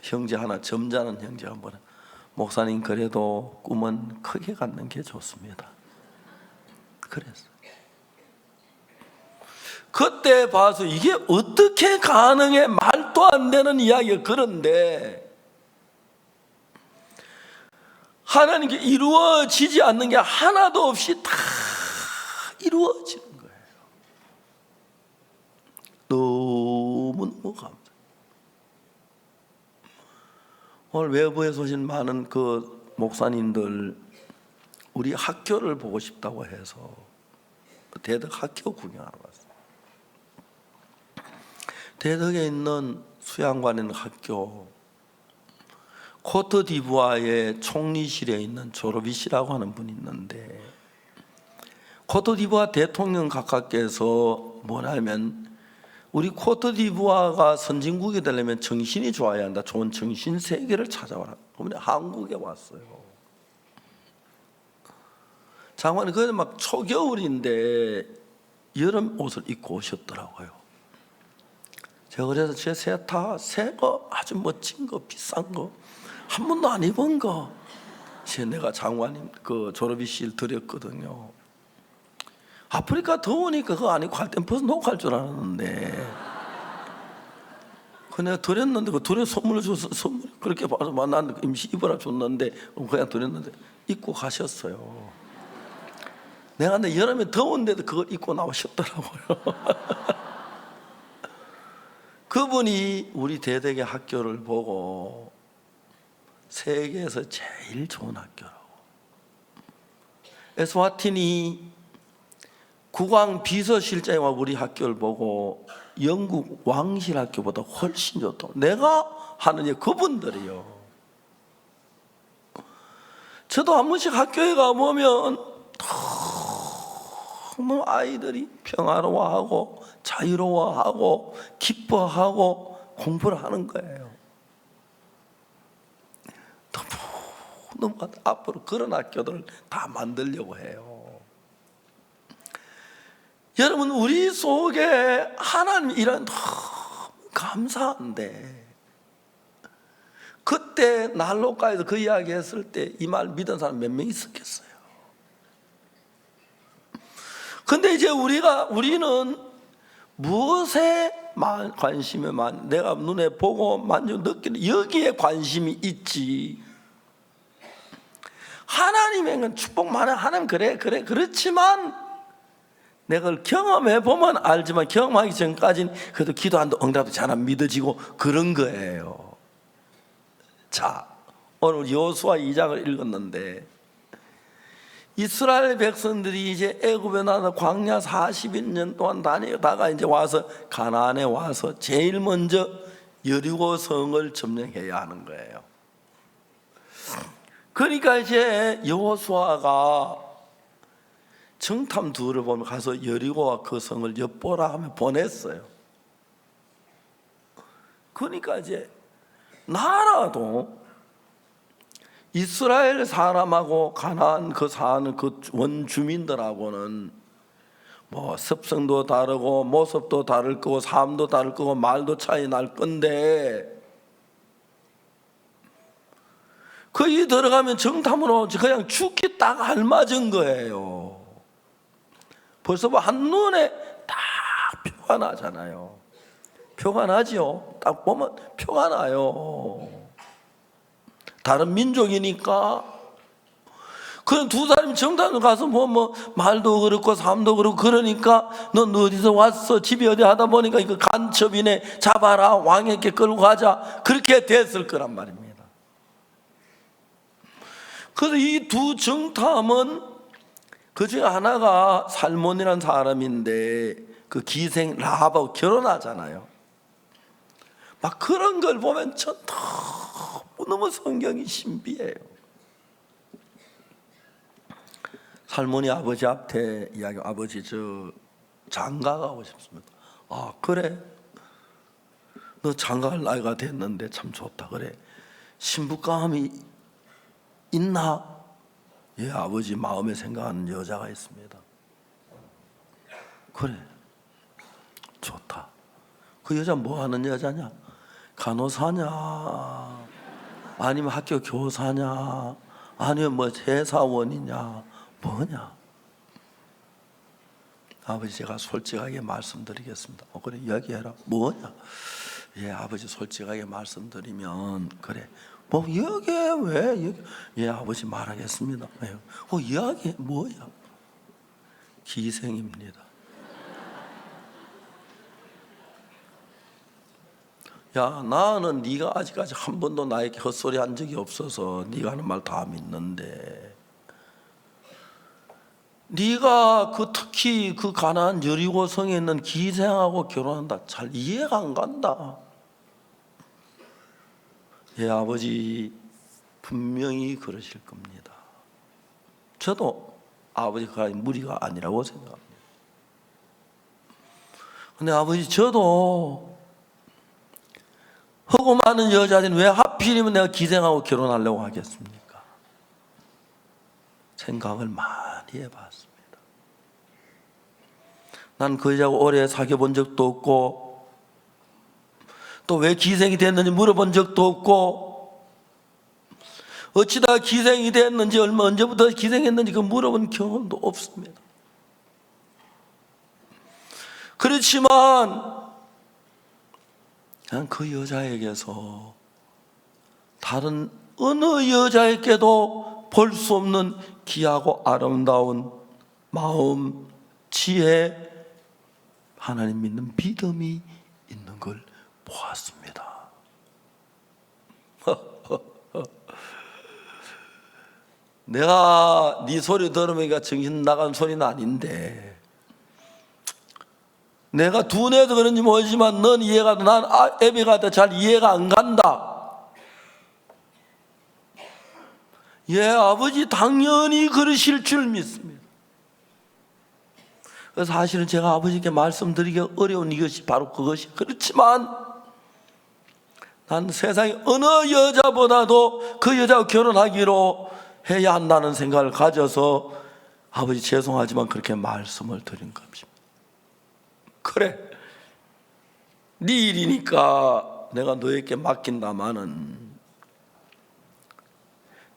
형제 하나, 점잖은 형제 한 번, 목사님 그래도 꿈은 크게 갖는 게 좋습니다. 그랬어요. 그때 봐서 이게 어떻게 가능해? 말도 안 되는 이야기가. 그런데 하나님께 이루어지지 않는 게 하나도 없이 다 이루어지는 거예요. 너무너무 감사해요. 오늘 외부에서 오신 많은 그 목사님들, 우리 학교를 보고 싶다고 해서 대덕 학교 구경하러 왔어요. 대덕에 있는 수양관에 있는 학교, 코트디부아의 총리실에 있는 조르비시라고 하는 분이 있는데, 코트디부아 대통령 각하께서 뭐냐면 우리 코트디부아가 선진국이 되려면 정신이 좋아야 한다. 좋은 정신 세계를 찾아와라. 그러면 한국에 왔어요. 장관이 그때 막 초겨울인데 여름 옷을 입고 오셨더라고요. 제가 그래서 제 세타 새 거 아주 멋진 거 비싼 거 한 번도 안 입은 거 내가 장관님 그 졸업이실 드렸거든요. 아프리카 더우니까 그거 안 입고 갈 땐 벌써 놓고 갈 줄 알았는데 그 내가 드렸는데 그 드려 선물을 줘서 선물 그렇게 봐서 나는 임시 입으라 줬는데 그냥 드렸는데 입고 가셨어요. 내가 근데 여름에 더운데도 그걸 입고 나오셨더라고요. 그분이 우리 대덕의 학교를 보고 세계에서 제일 좋은 학교라고. 에스와티니 국왕 비서실장이 우리 학교를 보고 영국 왕실 학교보다 훨씬 좋다고. 내가 하는 일 그분들이요. 저도 한 번씩 학교에 가보면 너무 아이들이 평화로워하고 자유로워하고 기뻐하고 공부를 하는 거예요. 너무 앞으로 그런 학교들을 다 만들려고 해요. 여러분, 우리 속에 하나님 일은 너무 감사한데 그때 난로가에서 그 이야기 했을 때 이 말 믿은 사람 몇 명 있었겠어요? 근데 이제 우리는 무엇에 관심이 내가 눈에 보고 만져 느끼는 여기에 관심이 있지. 하나님의 축복 많아. 하나님 그래 그렇지만 내가 그걸 경험해 보면 알지만 경험하기 전까지는 그래도 기도한다 응답도 잘 안 믿어지고 그런 거예요. 자, 오늘 여호수아 2장을 읽었는데 이스라엘 백성들이 이제 애굽에 나서 광야 40년 동안 다니다가 이제 와서 가나안에 와서 제일 먼저 여리고 성을 점령해야 하는 거예요. 그러니까 이제 여호수아가 정탐 둘을 보면 가서 여리고와 그 성을 엿보라 하며 보냈어요. 그러니까 이제 나라도 이스라엘 사람하고 가나안 그 사는 그 원주민들하고는 뭐 습성도 다르고 모습도 다를 거고 삶도 다를 거고 말도 차이 날 건데 거기 들어가면 정탐으로 그냥 죽기 딱 알맞은 거예요. 벌써 뭐 한눈에 딱 표가 나잖아요. 표가 나죠. 딱 보면 표가 나요. 다른 민족이니까. 그런 두 사람이 정탐을 가서 뭐 말도 그렇고 삶도 그렇고 그러니까 넌 어디서 왔어? 집이 어디 하다 보니까 이거 간첩이네. 잡아라. 왕에게 끌고 가자. 그렇게 됐을 거란 말입니다. 그래서 이 두 정탐은 그 중에 하나가 살몬이라는 사람인데 그 기생 라합하고 결혼하잖아요. 막 그런 걸 보면 전 너무 성경이 신비해요. 살몬이 아버지 앞에 이야기, 아버지 저 장가 가고 싶습니다. 아 그래? 너 장가 갈 나이가 됐는데 참 좋다. 그래 신부감이 있나? 예, 아버지 마음에 생각하는 여자가 있습니다. 그래 좋다. 그 여자 뭐 하는 여자냐? 간호사냐? 아니면 학교 교사냐? 아니면 뭐 회사원이냐? 뭐냐? 아버지 제가 솔직하게 말씀드리겠습니다. 그래 이야기해라. 뭐냐? 예, 아버지 솔직하게 말씀드리면 그래. 뭐 이야기해 왜? 예, 아버지 말하겠습니다. 이야기해 뭐야? 기생입니다. 야, 나는 네가 아직까지 한 번도 나에게 헛소리 한 적이 없어서 네가 하는 말 다 믿는데 네가 특히 그 가나안 여리고 성에 있는 기생하고 결혼한다. 잘 이해가 안 간다. 예, 아버지 분명히 그러실 겁니다. 저도 아버지가 무리가 아니라고 생각합니다. 근데 아버지, 저도 하고 많은 여자들은 왜 하필이면 내가 기생하고 결혼하려고 하겠습니까? 생각을 많이 해봤습니다. 난 그 여자하고 오래 사귀어 본 적도 없고, 또 왜 기생이 됐는지 물어본 적도 없고, 어찌다 기생이 됐는지, 언제부터 기생했는지 그 물어본 경험도 없습니다. 그렇지만 난 그 여자에게서 다른 어느 여자에게도 볼 수 없는 귀하고 아름다운 마음, 지혜, 하나님 믿는 믿음이 있는 걸 보았습니다. 내가 네 소리 들으니까 정신 나간 소리는 아닌데, 내가 둔해서 그런지 모르지만 넌 이해가 돼. 난 애비가 잘 이해가 안 간다. 예, 아버지 당연히 그러실 줄 믿습니다. 그래서 사실은 제가 아버지께 말씀드리기 어려운 이것이 바로 그것이, 그렇지만 난 세상에 어느 여자보다도 그 여자와 결혼하기로 해야 한다는 생각을 가져서 아버지 죄송하지만 그렇게 말씀을 드린 겁니다. 그래, 네 일이니까 내가 너에게 맡긴다마는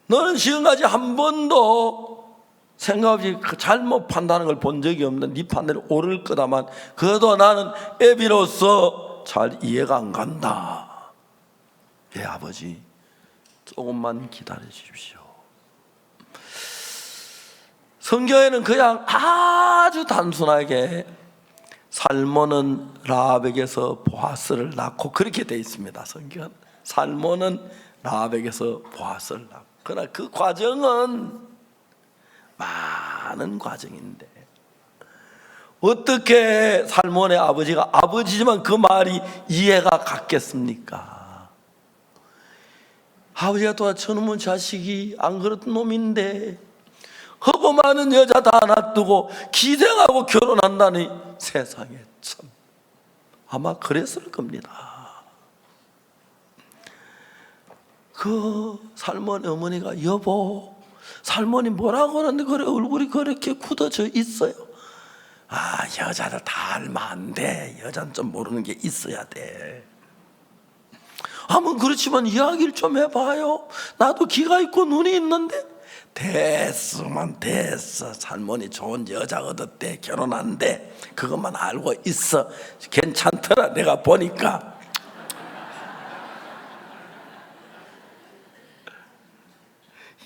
너는 지금까지 한 번도 생각 없이 잘못 판단하는 걸 본 적이 없는 네 판단이 옳을 거다만, 그래도 나는 애비로서 잘 이해가 안 간다. 예, 아버지 조금만 기다려 주십시오. 성경에는 그냥 아주 단순하게 살몬은 라합에게서 보아스를 낳고 그렇게 되어 있습니다. 성경은 살몬은 라합에게서 보아스를 낳고, 그러나 그 과정은 많은 과정인데 어떻게 살몬의 아버지가 아버지지만 그 말이 이해가 갔겠습니까? 아버지가 또 저놈의 자식이 안 그렇던 놈인데 하고 많은 여자 다 놔두고 기생하고 결혼한다니, 세상에 참 아마 그랬을 겁니다. 그 살몬의 어머니가 여보, 살몬이 뭐라고 하는데 그래 얼굴이 그렇게 굳어져 있어요. 아, 여자들 다 알면 안 돼. 여자는 좀 모르는 게 있어야 돼. 아무 그렇지만 이야기를 좀 해봐요. 나도 귀가 있고 눈이 있는데. 됐으면 됐어. 살몬이 좋은 여자 얻었대, 결혼한대, 그것만 알고 있어. 괜찮더라 내가 보니까.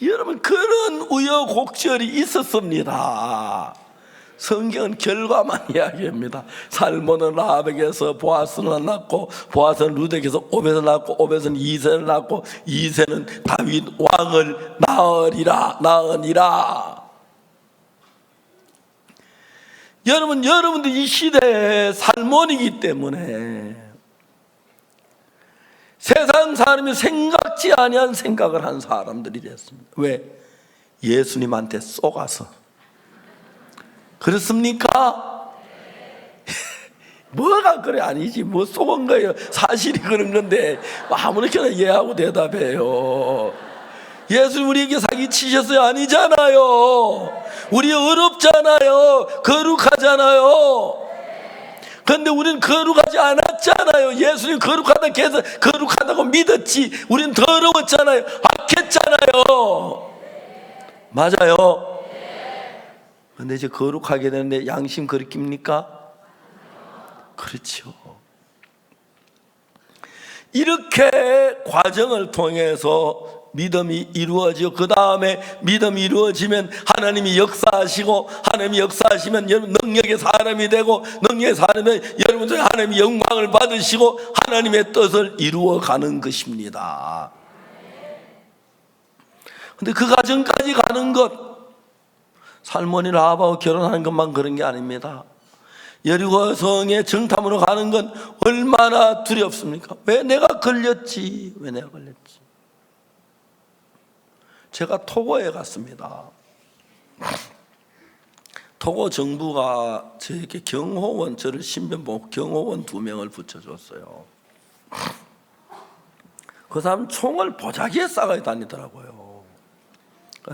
여러분, 그런 우여곡절이 있었습니다. 성경은 결과만 이야기합니다. 살몬은 라합에게서 보아스를 낳고, 보아스는 룻에게서 오벳을 낳고, 오벳은 이새를 낳고, 이새는 다윗 왕을 낳으니라. 여러분들 이 시대에 살몬이기 때문에 세상 사람이 생각지 아니한 생각을 한 사람들이 됐습니다. 왜? 예수님한테 쏘가서. 그렇습니까? 뭐가 그래? 아니지, 뭐 속은 거예요. 사실이 그런 건데 아무렇게나 이해하고 대답해요. 예수님 우리에게 사기치셨어요? 아니잖아요. 우리 어렵잖아요. 거룩하잖아요. 그런데 우리는 거룩하지 않았잖아요. 예수님 거룩하다고 해서 거룩하다고 믿었지, 우리는 더러웠잖아요. 악했잖아요. 맞아요. 그런데 이제 거룩하게 되는데 양심 거리킵니까? 그렇죠. 이렇게 과정을 통해서 믿음이 이루어지고, 그 다음에 믿음이 이루어지면 하나님이 역사하시고, 하나님이 역사하시면 여러분 능력의 사람이 되고, 능력의 사람은 여러분들 하나님의 영광을 받으시고 하나님의 뜻을 이루어가는 것입니다. 그런데 그 과정까지 가는 것, 살몬이 라합하고 결혼하는 것만 그런 게 아닙니다. 여리고 성에 정탐으로 가는 건 얼마나 두렵습니까? 왜 내가 걸렸지? 왜 내가 걸렸지? 제가 토고에 갔습니다. 토고 정부가 저에게 경호원, 저를 신변보호 경호원 2명을 붙여줬어요. 그 사람 총을 보자기에 싸가지고 다니더라고요.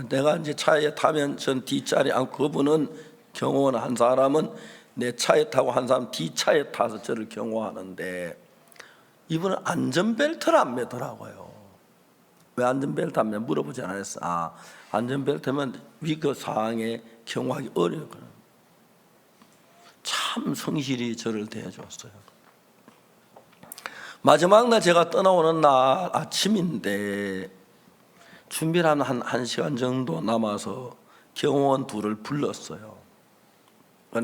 내가 이제 차에 타면 전 뒷자리 앉고, 그분은 경호원 한 사람은 내 차에 타고 한 사람 뒷차에 타서 저를 경호하는데, 이분은 안전벨트를 안 매더라고요. 왜 안전벨트 안 매? 물어보지 않았어. 안전벨트면 위급 상황에 경호하기 어려워요. 참 성실히 저를 대해줬어요. 마지막 날 제가 떠나오는 날 아침인데, 준비를 한 1시간 정도 남아서 경호원 2를 불렀어요.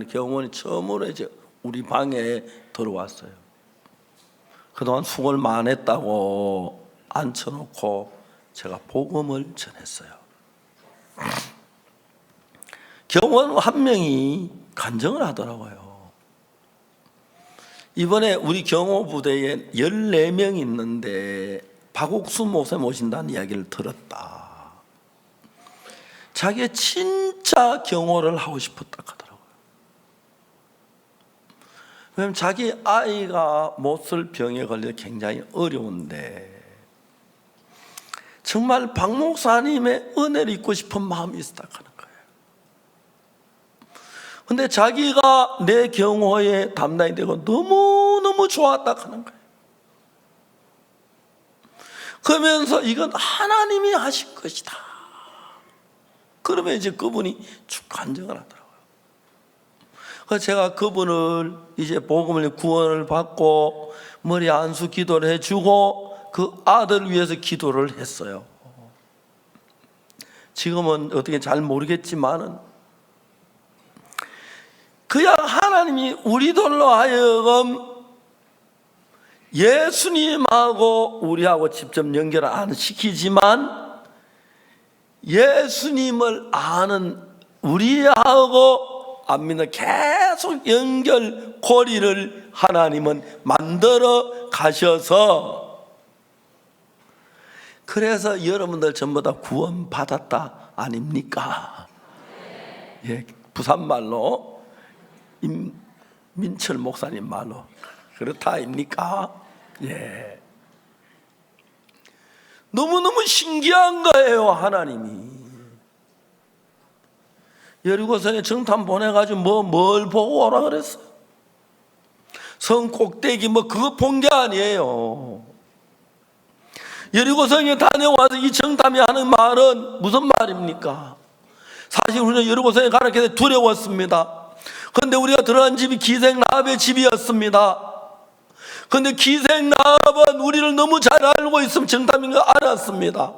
경호원이 처음으로 이제 우리 방에 들어왔어요. 그동안 수고를 많이 했다고 앉혀놓고 제가 복음을 전했어요. 경호원 1명이 간증을 하더라고요. 이번에 우리 경호부대에 14명 있는데 박옥수 목사님 오신다는 이야기를 들었다. 자기가 진짜 경호를 하고 싶었다 하더라고요. 왜냐하면 자기 아이가 못 쓸 병에 걸려 굉장히 어려운데 정말 박 목사님의 은혜를 입고 싶은 마음이 있었다 하는 거예요. 근데 자기가 내 경호에 담당이 되고 너무너무 좋았다 하는 거예요. 그러면서 이건 하나님이 하신 것이다. 그러면 이제 그분이 쭉 간증을 하더라고요. 그래서 제가 그분을 이제 복음을 구원을 받고 머리 안수 기도를 해주고 그 아들을 위해서 기도를 했어요. 지금은 어떻게 잘 모르겠지만은 그야 하나님이 우리들로 하여금 예수님하고 우리하고 직접 연결을 안 시키지만 예수님을 아는 우리하고 안 믿는 계속 연결 고리를 하나님은 만들어 가셔서, 그래서 여러분들 전부 다 구원 받았다 아닙니까? 예, 부산말로 민철 목사님 말로 그렇다 아닙니까? 예. 너무너무 신기한 거예요, 하나님이. 여리고성에 정탐 보내가지고 뭘 보고 오라 그랬어요? 성 꼭대기 그거 본 게 아니에요. 여리고성에 다녀와서 이 정탐이 하는 말은 무슨 말입니까? 사실 우리는 여리고성에 가는 게 두려웠습니다. 그런데 우리가 들어간 집이 기생 라합의 집이었습니다. 그런데 기생 라합은 우리를 너무 잘 알고 있으면 정탐인 거 알았습니다.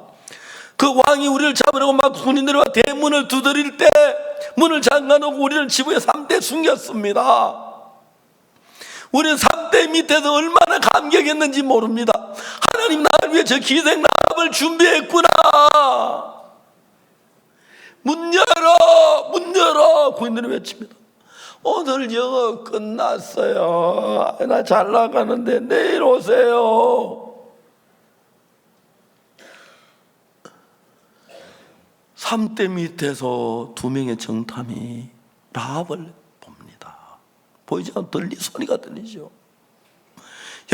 그 왕이 우리를 잡으려고 막 군인들과 대문을 두드릴 때 문을 잠가놓고 우리를 지붕에 3대 숨겼습니다. 우리는 3대 밑에서 얼마나 감격했는지 모릅니다. 하나님 나를 위해 저 기생 라합을 준비했구나. 문 열어, 문 열어. 군인들이 외칩니다. 오늘 영업 끝났어요. 나 잘 나가는데 내일 오세요. 3대 밑에서 2명의 정탐이 라합을 봅니다. 보이지 않는 소리가 들리죠.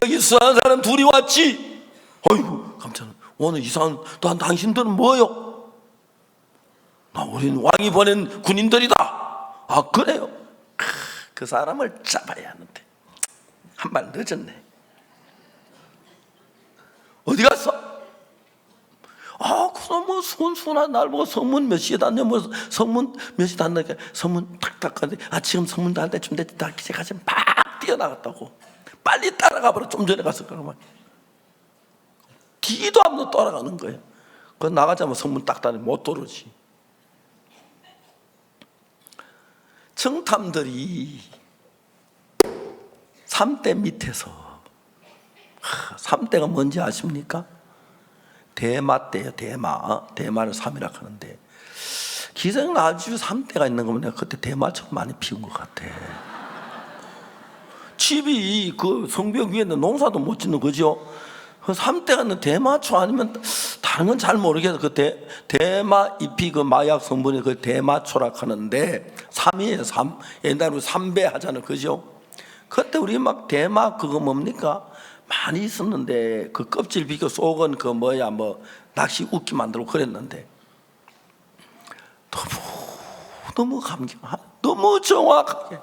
여기 수상한 사람 2이 왔지. 어이구 깜짝 놀랐어. 오늘 이상한 당신들은 뭐요? 우리는 왕이 보낸 군인들이다. 아 그래요? 그 사람을 잡아야 하는데 한 발 늦었네. 어디 갔어? 그럼 순순한 날 보고 성문 몇 시에 닫냐? 성문 몇 시에 닫냐? 성문 탁탁 가는데 지금 성문 닫을 때쯤 됐다. 기재까지 막 뛰어나갔다고. 빨리 따라가 버려. 좀 전에 갔을 거라고. 뒤도 안 놓고 따라가는 거예요. 그 나가자면 성문 딱 닫으면 못 들어오지. 정탐들이 3대 밑에서 3대가 뭔지 아십니까? 대마대예요. 대마를 3이라고 하는데 기생 아주 3대가 있는 거면 내가 그때 대마처럼 많이 피운 것 같아. 집이 그 성벽 위에 있는 농사도 못 짓는 거죠. 그 3대가 대마초 아니면 다른 건 잘 모르겠어. 그 대마 잎이 그 마약 성분이 그 대마초라 하는데 3이에요. 3. 옛날에 우리 3배 하잖아요. 그죠? 그때 우리 막 대마 그거 뭡니까? 많이 있었는데 그 껍질 비교 속은 그 뭐야 뭐 낚시 웃기 만들고 그랬는데 너무 감격, 너무 정확하게.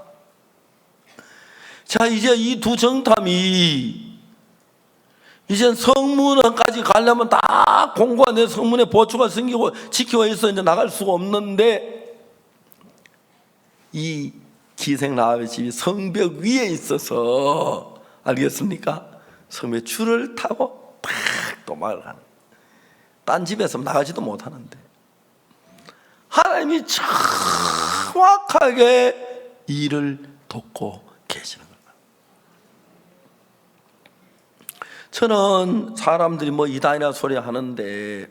자, 이제 이 두 정탐이 이제 성문까지 가려면 다 공고가 내 성문에 보초가 생기고 지키고 있어 이제 나갈 수가 없는데 이 기생 라합의 집이 성벽 위에 있어서 알겠습니까? 성벽 줄을 타고 팍 도망을 가는. 딴 집에서 나가지도 못하는데 하나님이 정확하게 일을 돕고 계시는 거예요. 저는 사람들이 뭐 이단이라 소리 하는데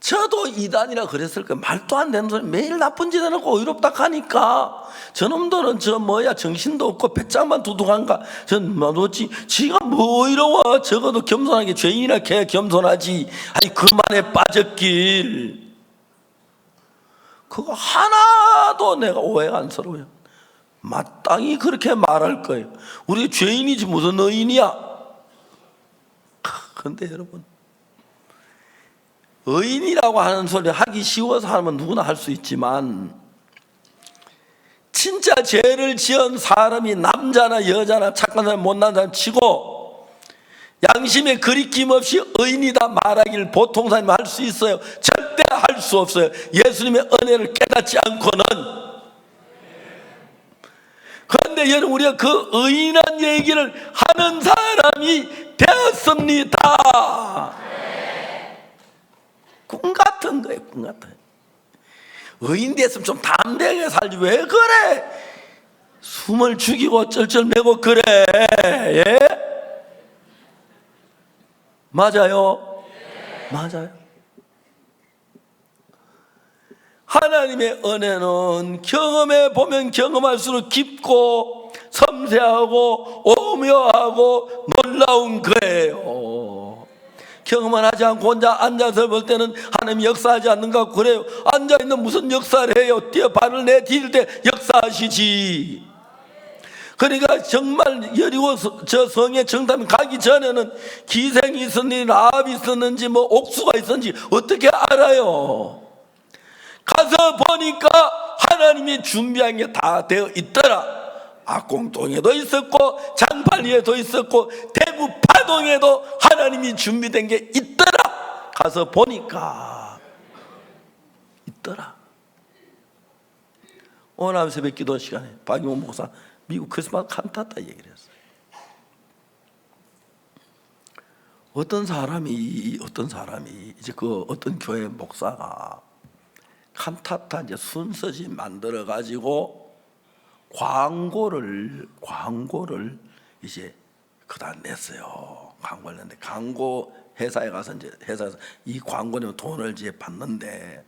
저도 이단이라 그랬을 거예요. 말도 안 되는 소리 매일 나쁜 짓 해놓고 의롭다 하니까 저놈들은 저 뭐야 정신도 없고 배짱만 두둑한가 전 뭐지 지가 뭐 이러워. 적어도 겸손하게 죄인이라 걔 겸손하지. 아니 그만에 빠졌길. 그거 하나도 내가 오해가 안스러워요. 마땅히 그렇게 말할 거예요. 우리 죄인이지 무슨 의인이야. 그런데 여러분 의인이라고 하는 소리 하기 쉬워서 하면 누구나 할 수 있지만 진짜 죄를 지은 사람이 남자나 여자나 착한 사람 못난 사람 치고 양심에 거리낌 없이 의인이다 말하기를 보통 사람이 할 수 있어요? 절대 할 수 없어요. 예수님의 은혜를 깨닫지 않고는. 그런데 여러분 우리가 그 의인한 얘기를 하는 사람이 되었습니다. 꿈 같은 거예요. 꿈 같은. 의인 됐으면 좀 담대하게 살지 왜 그래 숨을 죽이고 쩔쩔매고 그래. 예? 맞아요? 맞아요. 하나님의 은혜는 경험해 보면 경험할수록 깊고 섬세하고 오묘하고 놀라운 거예요. 경험을 하지 않고 혼자 앉아서 볼 때는 하나님이 역사하지 않는 것 같고 그래요. 앉아있는 무슨 역사를 해요. 뛰어 발을 내디딜 때 역사하시지. 그러니까 정말 여리고 저 성에 정탐 가기 전에는 기생이 있었는지 라합이 있었는지 뭐 옥수가 있었는지 어떻게 알아요? 가서 보니까 하나님이 준비한 게 다 되어 있더라. 악공동에도 있었고 장팔리에도 있었고 대구 파동에도 하나님이 준비된 게 있더라. 가서 보니까 있더라. 오늘 새벽 기도 시간에 박용호 목사 미국 크리스마스 칸타타 얘기를 했어요. 어떤 사람이 이제 그 어떤 교회 목사가 칸타타 이제 순서지 만들어 가지고 광고를 이제 그다 냈어요. 광고를 냈는데 광고 회사에 가서 이제 회사에서 이 광고는 돈을 이제 받는데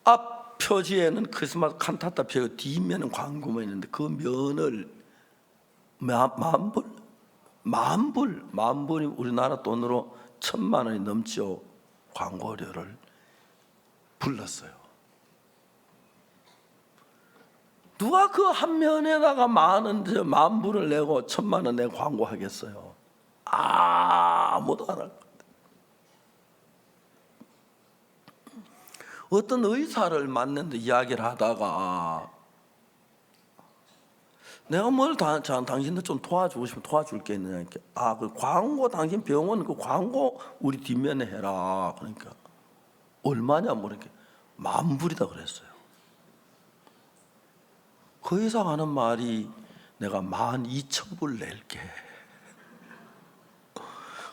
앞 표지에는 크리스마스 칸타타 표지 뒷면은 광고만 있는데 그 면을 만불이 우리나라 돈으로 1,000만 원이 넘죠. 광고료를 불렀어요. 누가 그 한 면에다가 만불을 내고 1,000만 원 내고 광고하겠어요? 아무도 안 할 것 같아요. 어떤 의사를 만났는데 이야기를 하다가 내가 뭘 당신들 좀 도와주고 싶으면 도와줄 게 있느냐. 그 광고 당신 병원 그 광고 우리 뒷면에 해라. 그러니까 얼마냐 모르니까 만불이다 그랬어요. 그 이상 하는 말이 내가 12,000불 낼게.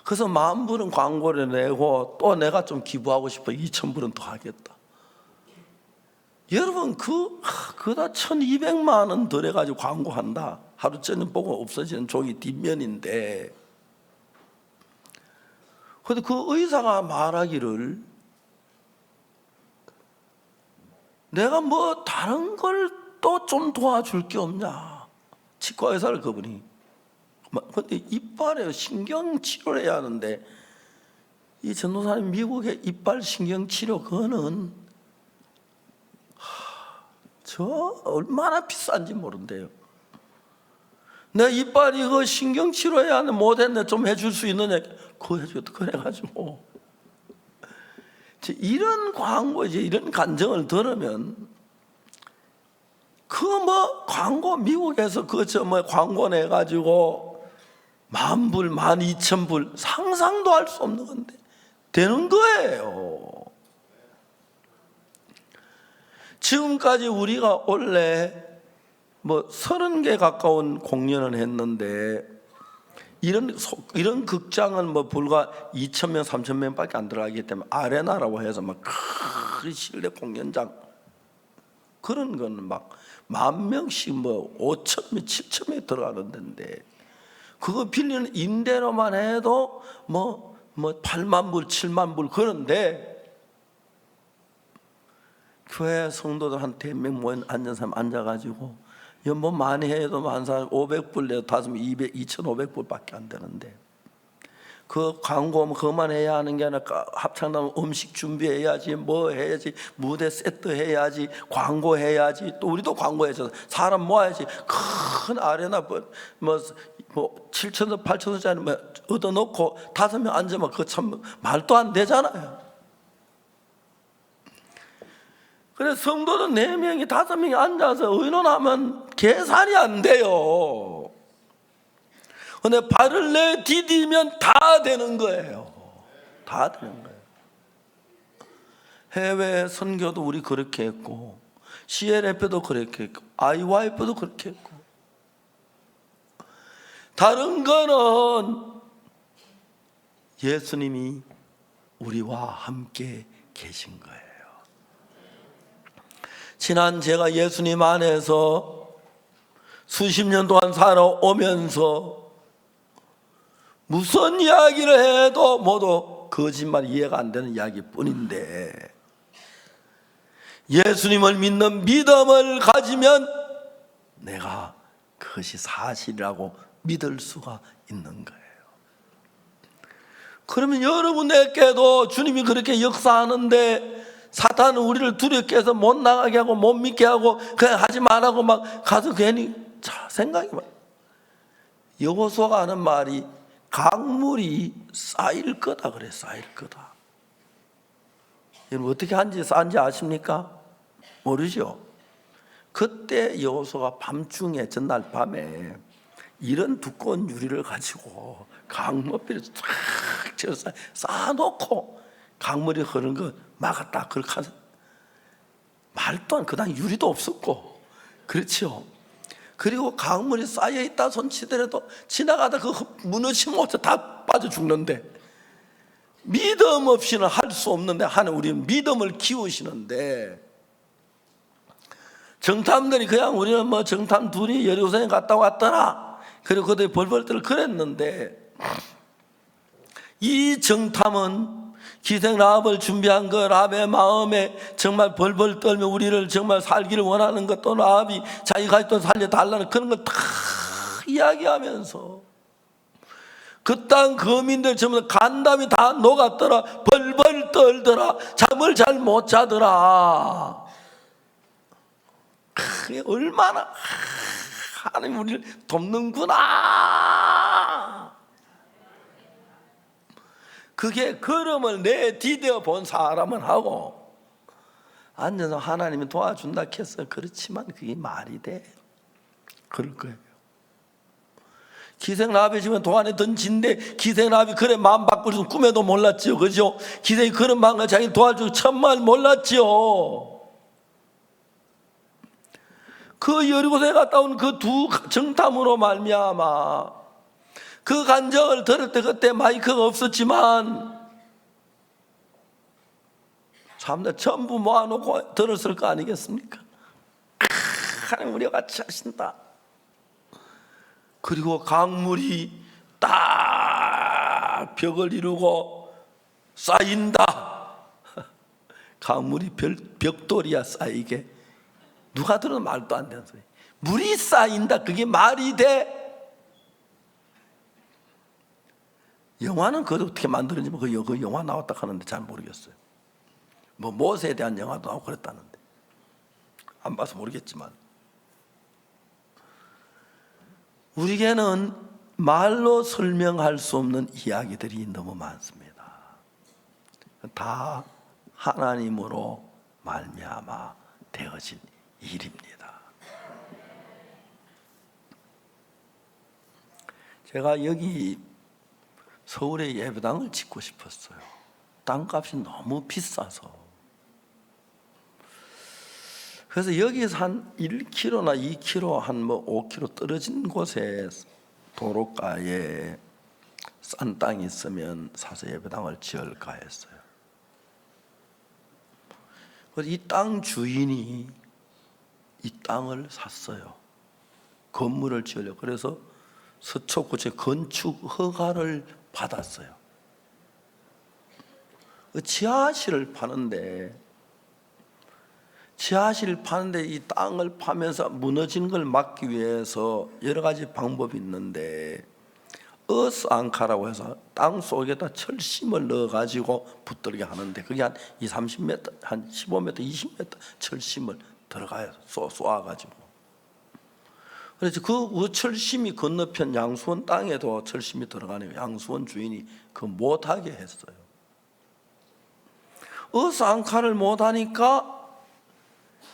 그래서 10,000불은 광고를 내고 또 내가 좀 기부하고 싶어 2,000불은 더 하겠다. 여러분 그다 1,200만 원 들여가지고 광고한다. 하루 저녁 보고 없어지는 종이 뒷면인데. 그런데 그 의사가 말하기를 내가 뭐 다른 걸 또 좀 도와줄 게 없냐. 치과 의사를 그분이 근데 이빨에 신경 치료를 해야 하는데, 이 전도사님 미국의 이빨 신경 치료 그거는 저 얼마나 비싼지 모른대요. 내 이빨 이거 신경 치료해야 하는데 못했네, 좀 해줄 수 있느냐? 그거 해주겠다. 그래가지고 이런 광고, 이제 이런 간증을 들으면 그 뭐 광고 미국에서 그 저 뭐 광고 내 가지고 10,000불, 12,000불 상상도 할 수 없는 건데 되는 거예요. 지금까지 우리가 원래 뭐 30개 가까운 공연을 했는데 이런 극장은 뭐 불과 2,000명, 3,000명밖에 안 들어가기 때문에 아레나라고 해서 막 큰 실내 공연장 그런 거는 막 10,000명씩 뭐 5,000명, 7,000명 들어가는 데인데 그거 빌리는 임대료만 해도 뭐 8만 불, 7만 불 그런데 교회 성도들 한 100명 모인 앉은 사람 앉아가지고 연봉 많이 해도 한 사람 500불 내도 다섯 2,500불밖에 안 되는데 그 광고 그만 해야 하는 게 아니라 합창단 음식 준비해야지, 뭐 해야지, 무대 세트 해야지, 광고 해야지, 또 우리도 광고해서 사람 모아야지. 큰 아레나 뭐 7,000원, 8,000원짜리 뭐 얻어놓고 5명 앉으면 그거 참 말도 안 되잖아요. 그래서 성도들 4명이 5명이 앉아서 의논하면 계산이 안 돼요. 근데 발을 내디디면 다 되는 거예요. 다 되는 거예요. 해외 선교도 우리 그렇게 했고 CLF도 그렇게 했고 IYF도 그렇게 했고 다른 거는 예수님이 우리와 함께 계신 거예요. 지난 제가 예수님 안에서 수십 년 동안 살아오면서 무슨 이야기를 해도 모두 거짓말 이해가 안 되는 이야기뿐인데 예수님을 믿는 믿음을 가지면 내가 그것이 사실이라고 믿을 수가 있는 거예요. 그러면 여러분에게도 주님이 그렇게 역사하는데 사탄은 우리를 두렵게 해서 못 나가게 하고 못 믿게 하고 그냥 하지 말라고 막 가서 괜히 생각이 막 여호수아가 하는 말이 강물이 쌓일 거다 그래. 쌓일 거다. 여러분 어떻게 한지 쌓은지 아십니까? 모르죠? 그때 여호수아가 밤중에 전날 밤에 이런 두꺼운 유리를 가지고 강물비를 쫙 쌓아놓고 강물이 흐르는 거 막았다. 그렇게 하는 말도 안, 그다음 유리도 없었고 그렇죠. 그리고 강물이 쌓여있다 손치더라도 지나가다 그 무너지면 어째 다 빠져 죽는데 믿음 없이는 할 수 없는데 하나님 우리는 믿음을 키우시는데 정탐들이 그냥 우리는 뭐 정탐 둘이 여리고성에 갔다 왔더라 그리고 그들이 벌벌 떨 그랬는데 이 정탐은 기생 라합을 준비한 그 라합의 마음에 정말 벌벌 떨며 우리를 정말 살기를 원하는 것 또 라합이 자기가 있던 살려달라는 그런 걸 다 이야기하면서 그 땅 거민들 전부 간담이 다 녹았더라. 벌벌 떨더라. 잠을 잘 못 자더라. 얼마나 하나님 우리를 돕는구나. 그게 걸음을 내디뎌 본 사람은 하고 앉아서 하나님이 도와준다 했어. 그렇지만 그게 말이 돼? 그럴 거예요. 기생라합이 지금 도안에 던진데 기생라합이 그래 마음 바꿀 줄 꿈에도 몰랐지요. 그죠? 기생이 그런 마음과 자기를 도와줄 천만 몰랐지요. 그 여리고성에 갔다 온 그 두 정탐으로 말미암아 그 간증을 들을 때 그때 마이크가 없었지만 사람들 전부 모아놓고 들었을 거 아니겠습니까? 하나님 우리와 같이 하신다. 그리고 강물이 딱 벽을 이루고 쌓인다. 강물이 벽돌이야 쌓이게. 누가 들어도 말도 안 되는 소리. 물이 쌓인다. 그게 말이 돼? 영화는 그걸 어떻게 만들었는지 그 영화 나왔다 하는데 잘 모르겠어요. 뭐 모세에 대한 영화도 나오고 그랬다는데 안 봐서 모르겠지만, 우리에게는 말로 설명할 수 없는 이야기들이 너무 많습니다. 다 하나님으로 말미암아 되어진 일입니다. 제가 여기 서울에 예배당을 짓고 싶었어요. 땅값이 너무 비싸서. 그래서 여기서 한 1km나 2km, 한 5km 떨어진 곳에 도로가에 싼 땅이 있으면 사서 예배당을 지을까 했어요. 그래서 이 땅 주인이 이 땅을 샀어요. 건물을 지으려고. 그래서 서초구청 건축 허가를 받았어요. 지하실을 파는데 이 땅을 파면서 무너지는 걸 막기 위해서 여러 가지 방법이 있는데, 어스앙카라고 해서 땅 속에다 철심을 넣어가지고 붙들게 하는데, 그게 한 20-30m, 한 15m, 20m 철심을 들어가요. 쏘아가지고. 그래서 그 철심이 건너편 양수원 땅에도 철심이 들어가네요. 양수원 주인이 그 못하게 했어요. 어스앙카를 못하니까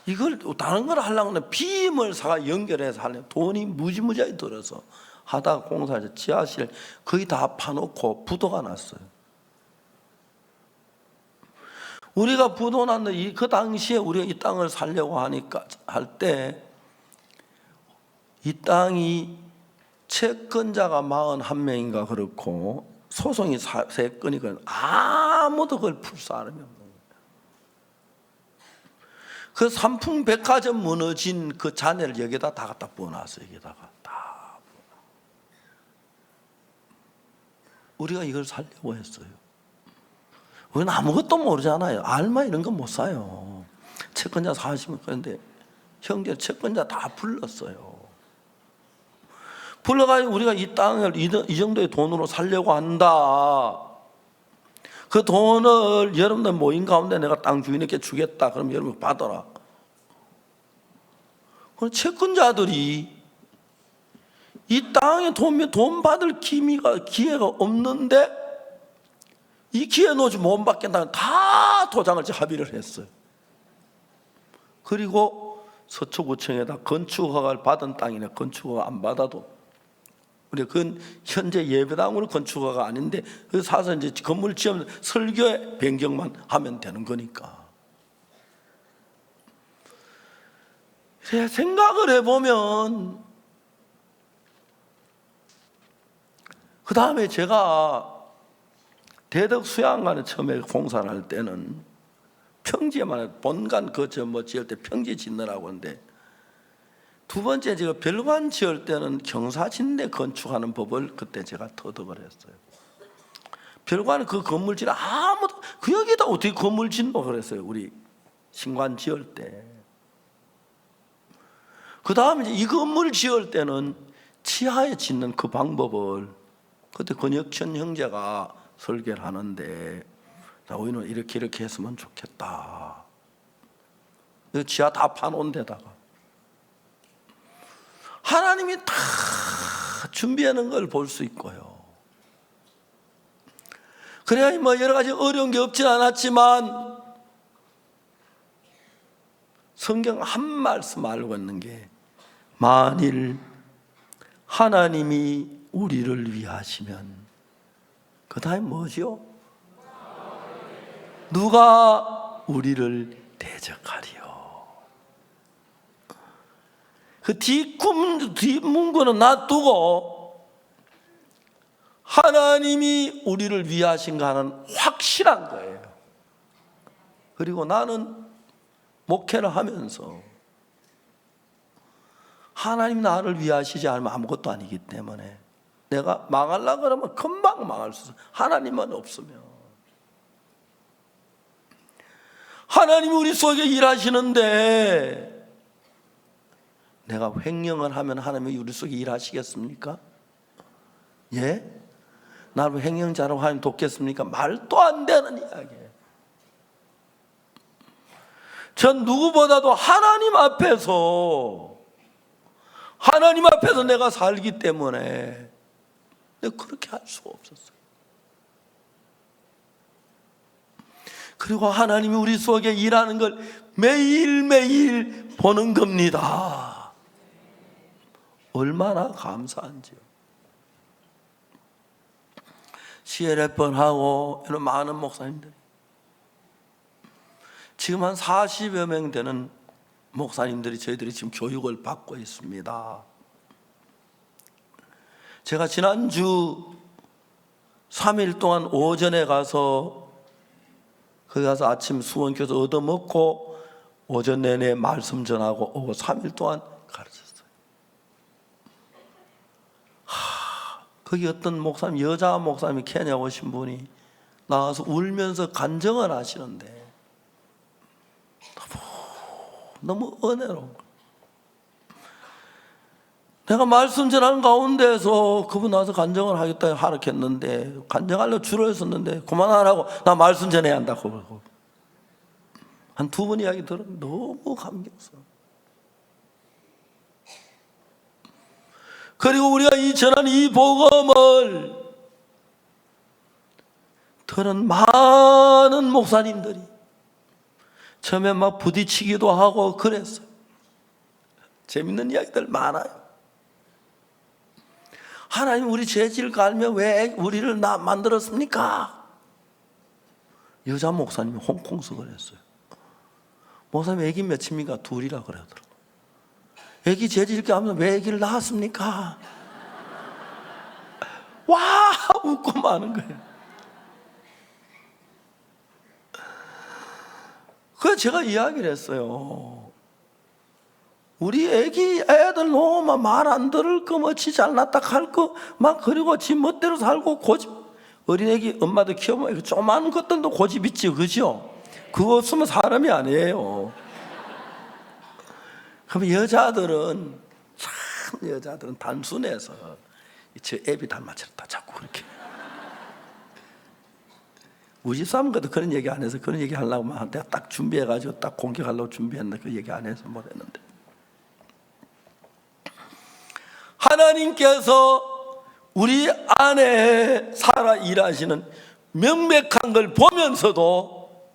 이걸 다른 걸 하려고 하면 빔을 사가 연결해서 하려면 돈이 무지무지하게 들어서 하다가 공사해서 지하실 거의 다 파놓고 부도가 났어요. 우리가 부도 났는데 그 당시에 우리가 이 땅을 살려고 하니까 할 때 이 땅이 채권자가 41명인가 그렇고 소송이 3건이거든요. 아무도 그걸 풀 사람이 없는 거예요. 그 삼풍백화점 무너진 그 잔해를 여기다 다 갖다 부어놨어요. 여기다가 다. 우리가 이걸 살려고 했어요. 우리는 아무것도 모르잖아요. 알마 이런 건 못 사요. 채권자 40명. 그런데 형제 채권자 다 불렀어요. 불러가지고 우리가 이 땅을 이 정도의 돈으로 살려고 한다. 그 돈을 여러분들 모임 가운데 내가 땅 주인에게 주겠다. 그럼 여러분 받아라. 그럼 채권자들이 이 땅에 돈 받을 기회가 없는데 이 기회 놓지 못 받겠다는 다 도장을 합의를 했어요. 그리고 서초구청에다 건축허가를 받은 땅이나 건축허가 안 받아도 우리 그 현재 예배당으로 건축허가 아닌데 그 사서 이제 건물 지으면 설교에 변경만 하면 되는 거니까. 생각을 해보면 그 다음에 제가 대덕 수양관에 처음에 공사를 할 때는 평지에만 본관 지을 때 평지 짓느라고 하는데, 두 번째 제가 별관 지을 때는 경사진내 건축하는 법을 그때 제가 터득을 했어요. 별관은 그 건물 짓는 아무도 그 여기다 어떻게 건물 짓노 그랬어요. 우리 신관 지을 때. 그 다음에 이제 이 건물 지을 때는 지하에 짓는 그 방법을 그때 권혁천 형제가 설계를 하는데, 우리는 이렇게 했으면 좋겠다. 지하 다 파놓은 데다가 하나님이 다 준비하는 걸 볼 수 있고요. 그래야 여러 가지 어려운 게 없진 않았지만 성경 한 말씀 알고 있는 게, 만일 하나님이 우리를 위하시면 그 다음에 뭐지요? 누가 우리를 대적하리요? 그 뒷문구는 놔두고 하나님이 우리를 위하신가 하는 확실한 거예요. 그리고 나는 목회를 하면서 하나님 나를 위하시지 않으면 아무것도 아니기 때문에 내가 망하려고 그러면 금방 망할 수 있어요. 하나님만 없으면. 하나님이 우리 속에 일하시는데 내가 횡령을 하면 하나님이 우리 속에 일하시겠습니까? 예? 나를 행령자라고 하나님 돕겠습니까? 말도 안 되는 이야기예요. 전 누구보다도 하나님 앞에서 내가 살기 때문에 내가 그렇게 할 수가 없었어요. 그리고 하나님이 우리 속에 일하는 걸 매일매일 보는 겁니다. 얼마나 감사한지요. CLF하고 이런 많은 목사님들이 지금 한 40여 명 되는 목사님들이 저희들이 지금 교육을 받고 있습니다. 제가 지난주 3일 동안 오전에 가서 거기 가서 아침 수원교에서 얻어먹고 오전 내내 말씀 전하고 오고 3일 동안 가르쳤어요. 거기 어떤 목사님, 여자 목사님이 케냐 오신 분이 나와서 울면서 간증을 하시는데 너무 은혜로운 거예요. 내가 말씀 전하는 가운데서 그분 나와서 간증을 하겠다 하락했는데 간증하려고 줄을 섰는데 그만하라고, 나 말씀 전해야 한다고 그러고 한 두 번 이야기 들었는데 너무 감격스러워. 그리고 우리가 이 전한 이 복음을 들은 많은 목사님들이 처음에 막 부딪히기도 하고 그랬어요. 재밌는 이야기들 많아요. 하나님 우리 죄질 갈며 왜 우리를 만들었습니까? 여자 목사님이 홍콩서 그랬어요. 목사님 애기 몇입니까? 둘이라 그러더라고요. 애기 죄질게 하면 왜 애기를 낳았습니까? 와 웃고 마는 거예요. 그래서 제가 이야기를 했어요. 우리 애들 너무 말 안 들을 거 뭐지 잘났다 할 거 막 그리고 지 멋대로 살고 고집, 어린애기 엄마도 키워보면 조그마한 것들도 고집 있지, 그죠? 그거 없으면 사람이 아니에요. 그럼 여자들은 단순해서 저 애비 닮았다 자꾸 그렇게. 우리 집사람과도 그런 얘기 안 해서 그런 얘기 하려고 내가 딱 준비해가지고 딱 공격하려고 준비했는데 그 얘기 안 해서 못했는데, 하나님께서 우리 안에 살아 일하시는 명백한 걸 보면서도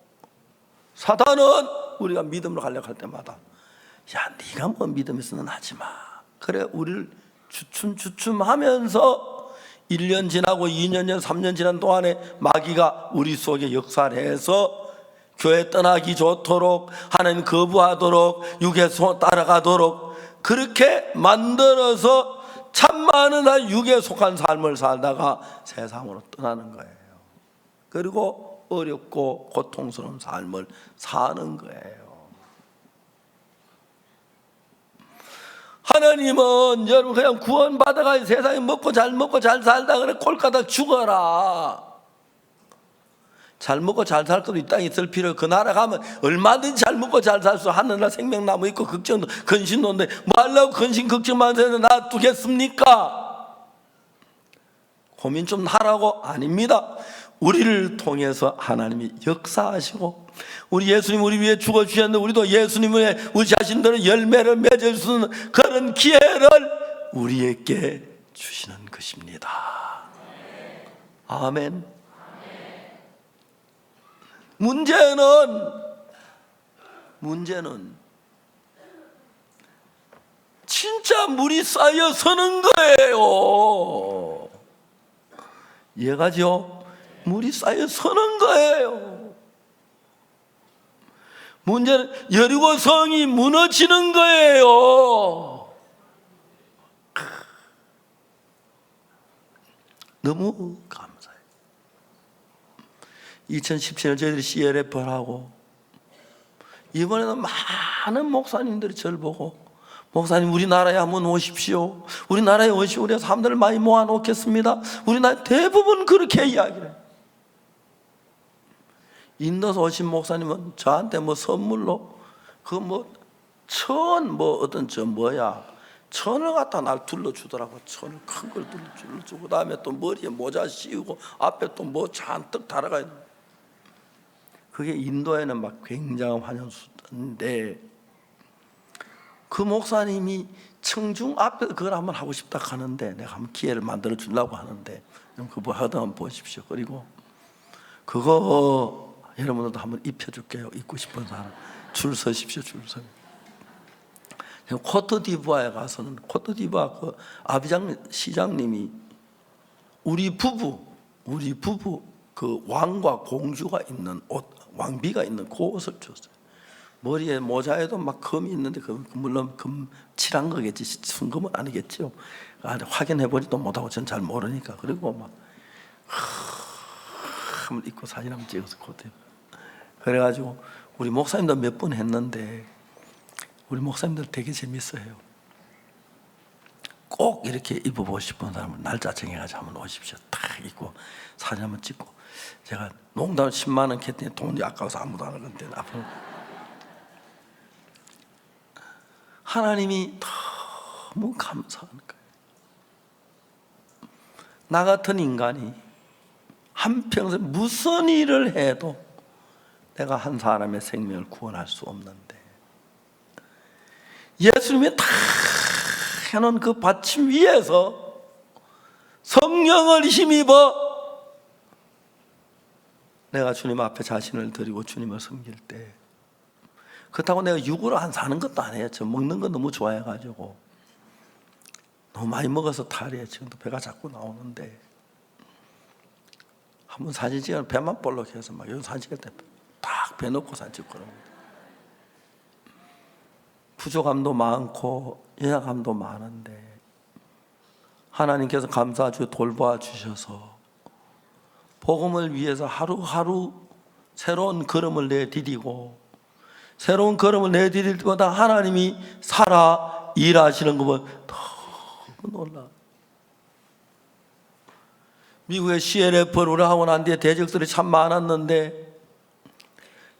사단은 우리가 믿음으로 가려고 할 때마다 야 네가 뭐 믿음 있으면 하지마, 그래 우리를 주춤하면서 1년 지나고 2년 전 3년 지난 동안에 마귀가 우리 속에 역사를 해서 교회 떠나기 좋도록, 하나님 거부하도록, 육에 따라가도록 그렇게 만들어서 참 많은 육에 속한 삶을 살다가 세상으로 떠나는 거예요. 그리고 어렵고 고통스러운 삶을 사는 거예요. 하나님은 여러분 그냥 구원받아가 세상에 먹고 잘 살다 그래 꼴까다 죽어라. 잘 먹고 잘 살 것도 이 땅에 있을 필요, 그 나라 가면 얼마든지 잘 먹고 잘 살 수, 하늘나라 생명나무 있고 걱정도 근심도 없는데 뭐 하려고 근심 걱정만 해서 놔두겠습니까? 고민 좀 하라고? 아닙니다. 우리를 통해서 하나님이 역사하시고 우리 예수님 우리 위해 죽어주셨는데 우리도 예수님 위해 우리 자신들은 열매를 맺을 수 있는 그런 기회를 우리에게 주시는 것입니다. 아멘. 문제는 진짜 물이 쌓여 서는 거예요. 이해가죠? 물이 쌓여 서는 거예요. 문제는 여리고 성이 무너지는 거예요. 너무 감사해요. 2017년 저희들이 CLF를 하고 이번에는 많은 목사님들이 저를 보고 목사님 우리나라에 한번 오십시오. 우리나라에 오시오. 우리가 사람들을 많이 모아놓겠습니다. 우리나라 대부분 그렇게 이야기를 해요. 인도에서 오신 목사님은 저한테 뭐 선물로 그 뭐 천을 갖다 날 둘러주더라고. 천을 큰 걸 둘러주고, 그 다음에 또 머리에 모자 씌우고 앞에 또 뭐 잔뜩 달아가 있는. 그게 인도에는 막 굉장한 환영수인데, 그 목사님이 청중 앞에 그걸 한번 하고 싶다 하는데, 내가 한번 기회를 만들어 주려고 하는데, 그거 하다 한번 보십시오. 그리고 그거 여러분들도 한번 입혀줄게요. 입고 싶은 사람 줄 서십시오. 줄 서. 코트디부아에 가서는 코트디부아 그 아비장 시장님이 우리 부부 그 왕과 공주가 있는 옷, 왕비가 있는 그 옷을 줬어요. 머리에 모자에도 막 금이 있는데, 물론 금 칠한 거겠지, 순금은 아니겠죠. 확인해 보지도 못하고 전 잘 모르니까. 그리고 막 한번 입고 사진 한번 찍어서 코트. 그래가지고 우리 목사님도 몇 번 했는데, 우리 목사님들 되게 재밌어요. 꼭 이렇게 입어보고 싶은 사람은 날짜 정해가지고 한번 오십시오. 딱 입고 사진 한번 찍고. 제가 농담 10만 원 켰더니 돈이 아까워서 아무도 안 하는데, 앞으로 하나님이 너무 감사한 거예요. 나 같은 인간이 한평생 무슨 일을 해도 내가 한 사람의 생명을 구원할 수 없는데, 예수님이 다 해놓은 그 받침 위에서 성령을 힘입어 내가 주님 앞에 자신을 드리고 주님을 섬길 때, 그렇다고 내가 육으로 안 사는 것도 아니에요. 저 먹는 거 너무 좋아해가지고 너무 많이 먹어서 탈이에요. 지금도 배가 자꾸 나오는데, 한번 사진 찍으면 배만 볼록해서 막 여기 사진 찍을 때 딱 배 놓고 사진 찍고 그럽니다. 부족함도 많고 연약함도 많은데, 하나님께서 감싸주 돌봐 주셔서 복음을 위해서 하루하루 새로운 걸음을 내디디고, 새로운 걸음을 내디딜 때마다 하나님이 살아 일하시는 거 보면 너무 놀라. 미국의 CLF를 하고 난 뒤에 대적들이 참 많았는데,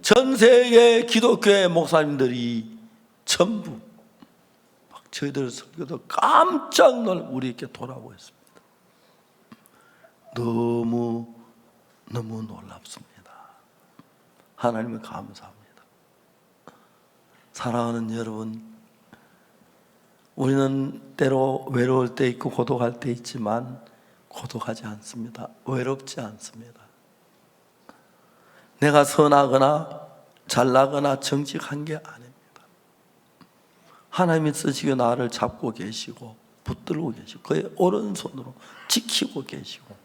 전 세계 기독교의 목사님들이 전부 막 저희들 설교도 깜짝 놀라 우리에게 돌아오고 있습니다. 너무 놀랍습니다. 하나님을 감사합니다. 사랑하는 여러분, 우리는 때로 외로울 때 있고 고독할 때 있지만 고독하지 않습니다. 외롭지 않습니다. 내가 선하거나 잘나거나 정직한 게 아닙니다. 하나님이 쓰시고 나를 잡고 계시고 붙들고 계시고 그의 오른손으로 지키고 계시고,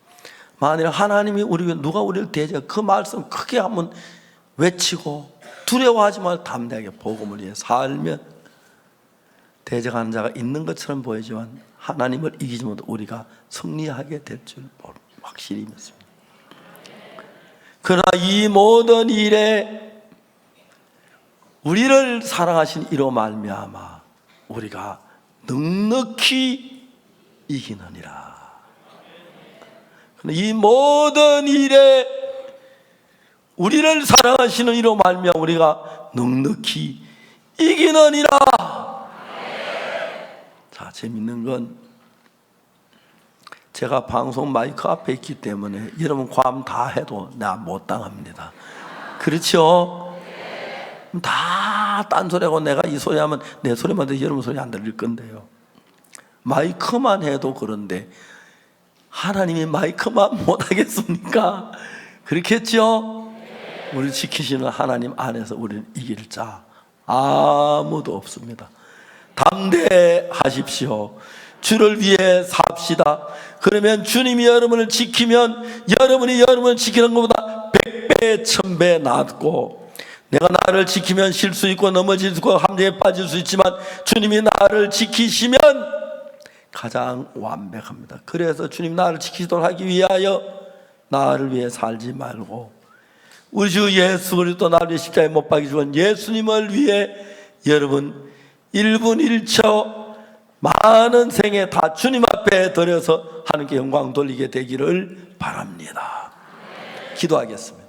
만일 하나님이 누가 우리를 대적, 그 말씀 크게 한번 외치고 두려워하지 말고 담대하게 복음을 위해 살면 대적하는 자가 있는 것처럼 보이지만 하나님을 이기지 못해 우리가 승리하게 될 줄 확실히 믿습니다. 그러나 이 모든 일에 우리를 사랑하신 이로 말미암아 우리가 넉넉히 이기느니라. 이 모든 일에 우리를 사랑하시는 이로 말미암아 우리가 넉넉히 이기느니라. 자, 재밌는 건 제가 방송 마이크 앞에 있기 때문에 여러분 감 다 해도 나 못 당합니다. 그렇죠? 다 딴소리하고 내가 이 소리 하면 내 소리만 들으면 여러분 소리 안 들릴 건데요. 마이크만 해도 그런데 하나님이 마이크만 못하겠습니까? 그렇겠죠? 우리를 지키시는 하나님 안에서 우리를 이길 자 아무도 없습니다. 담대하십시오. 주를 위해 삽시다. 그러면 주님이 여러분을 지키면 여러분이 여러분을 지키는 것보다 100배 1000배 낫고, 내가 나를 지키면 실수 있고 넘어질 수 있고 함정에 빠질 수 있지만 주님이 나를 지키시면 가장 완벽합니다. 그래서 주님 나를 지키도록 하기 위하여 나를 위해 살지 말고 우리 주 예수 그리스도 나를 위해 십자가에 못 박혀 죽은 예수님을 위해 여러분 1분 1초 많은 생애 다 주님 앞에 드려서 하나님께 영광 돌리게 되기를 바랍니다. 기도하겠습니다.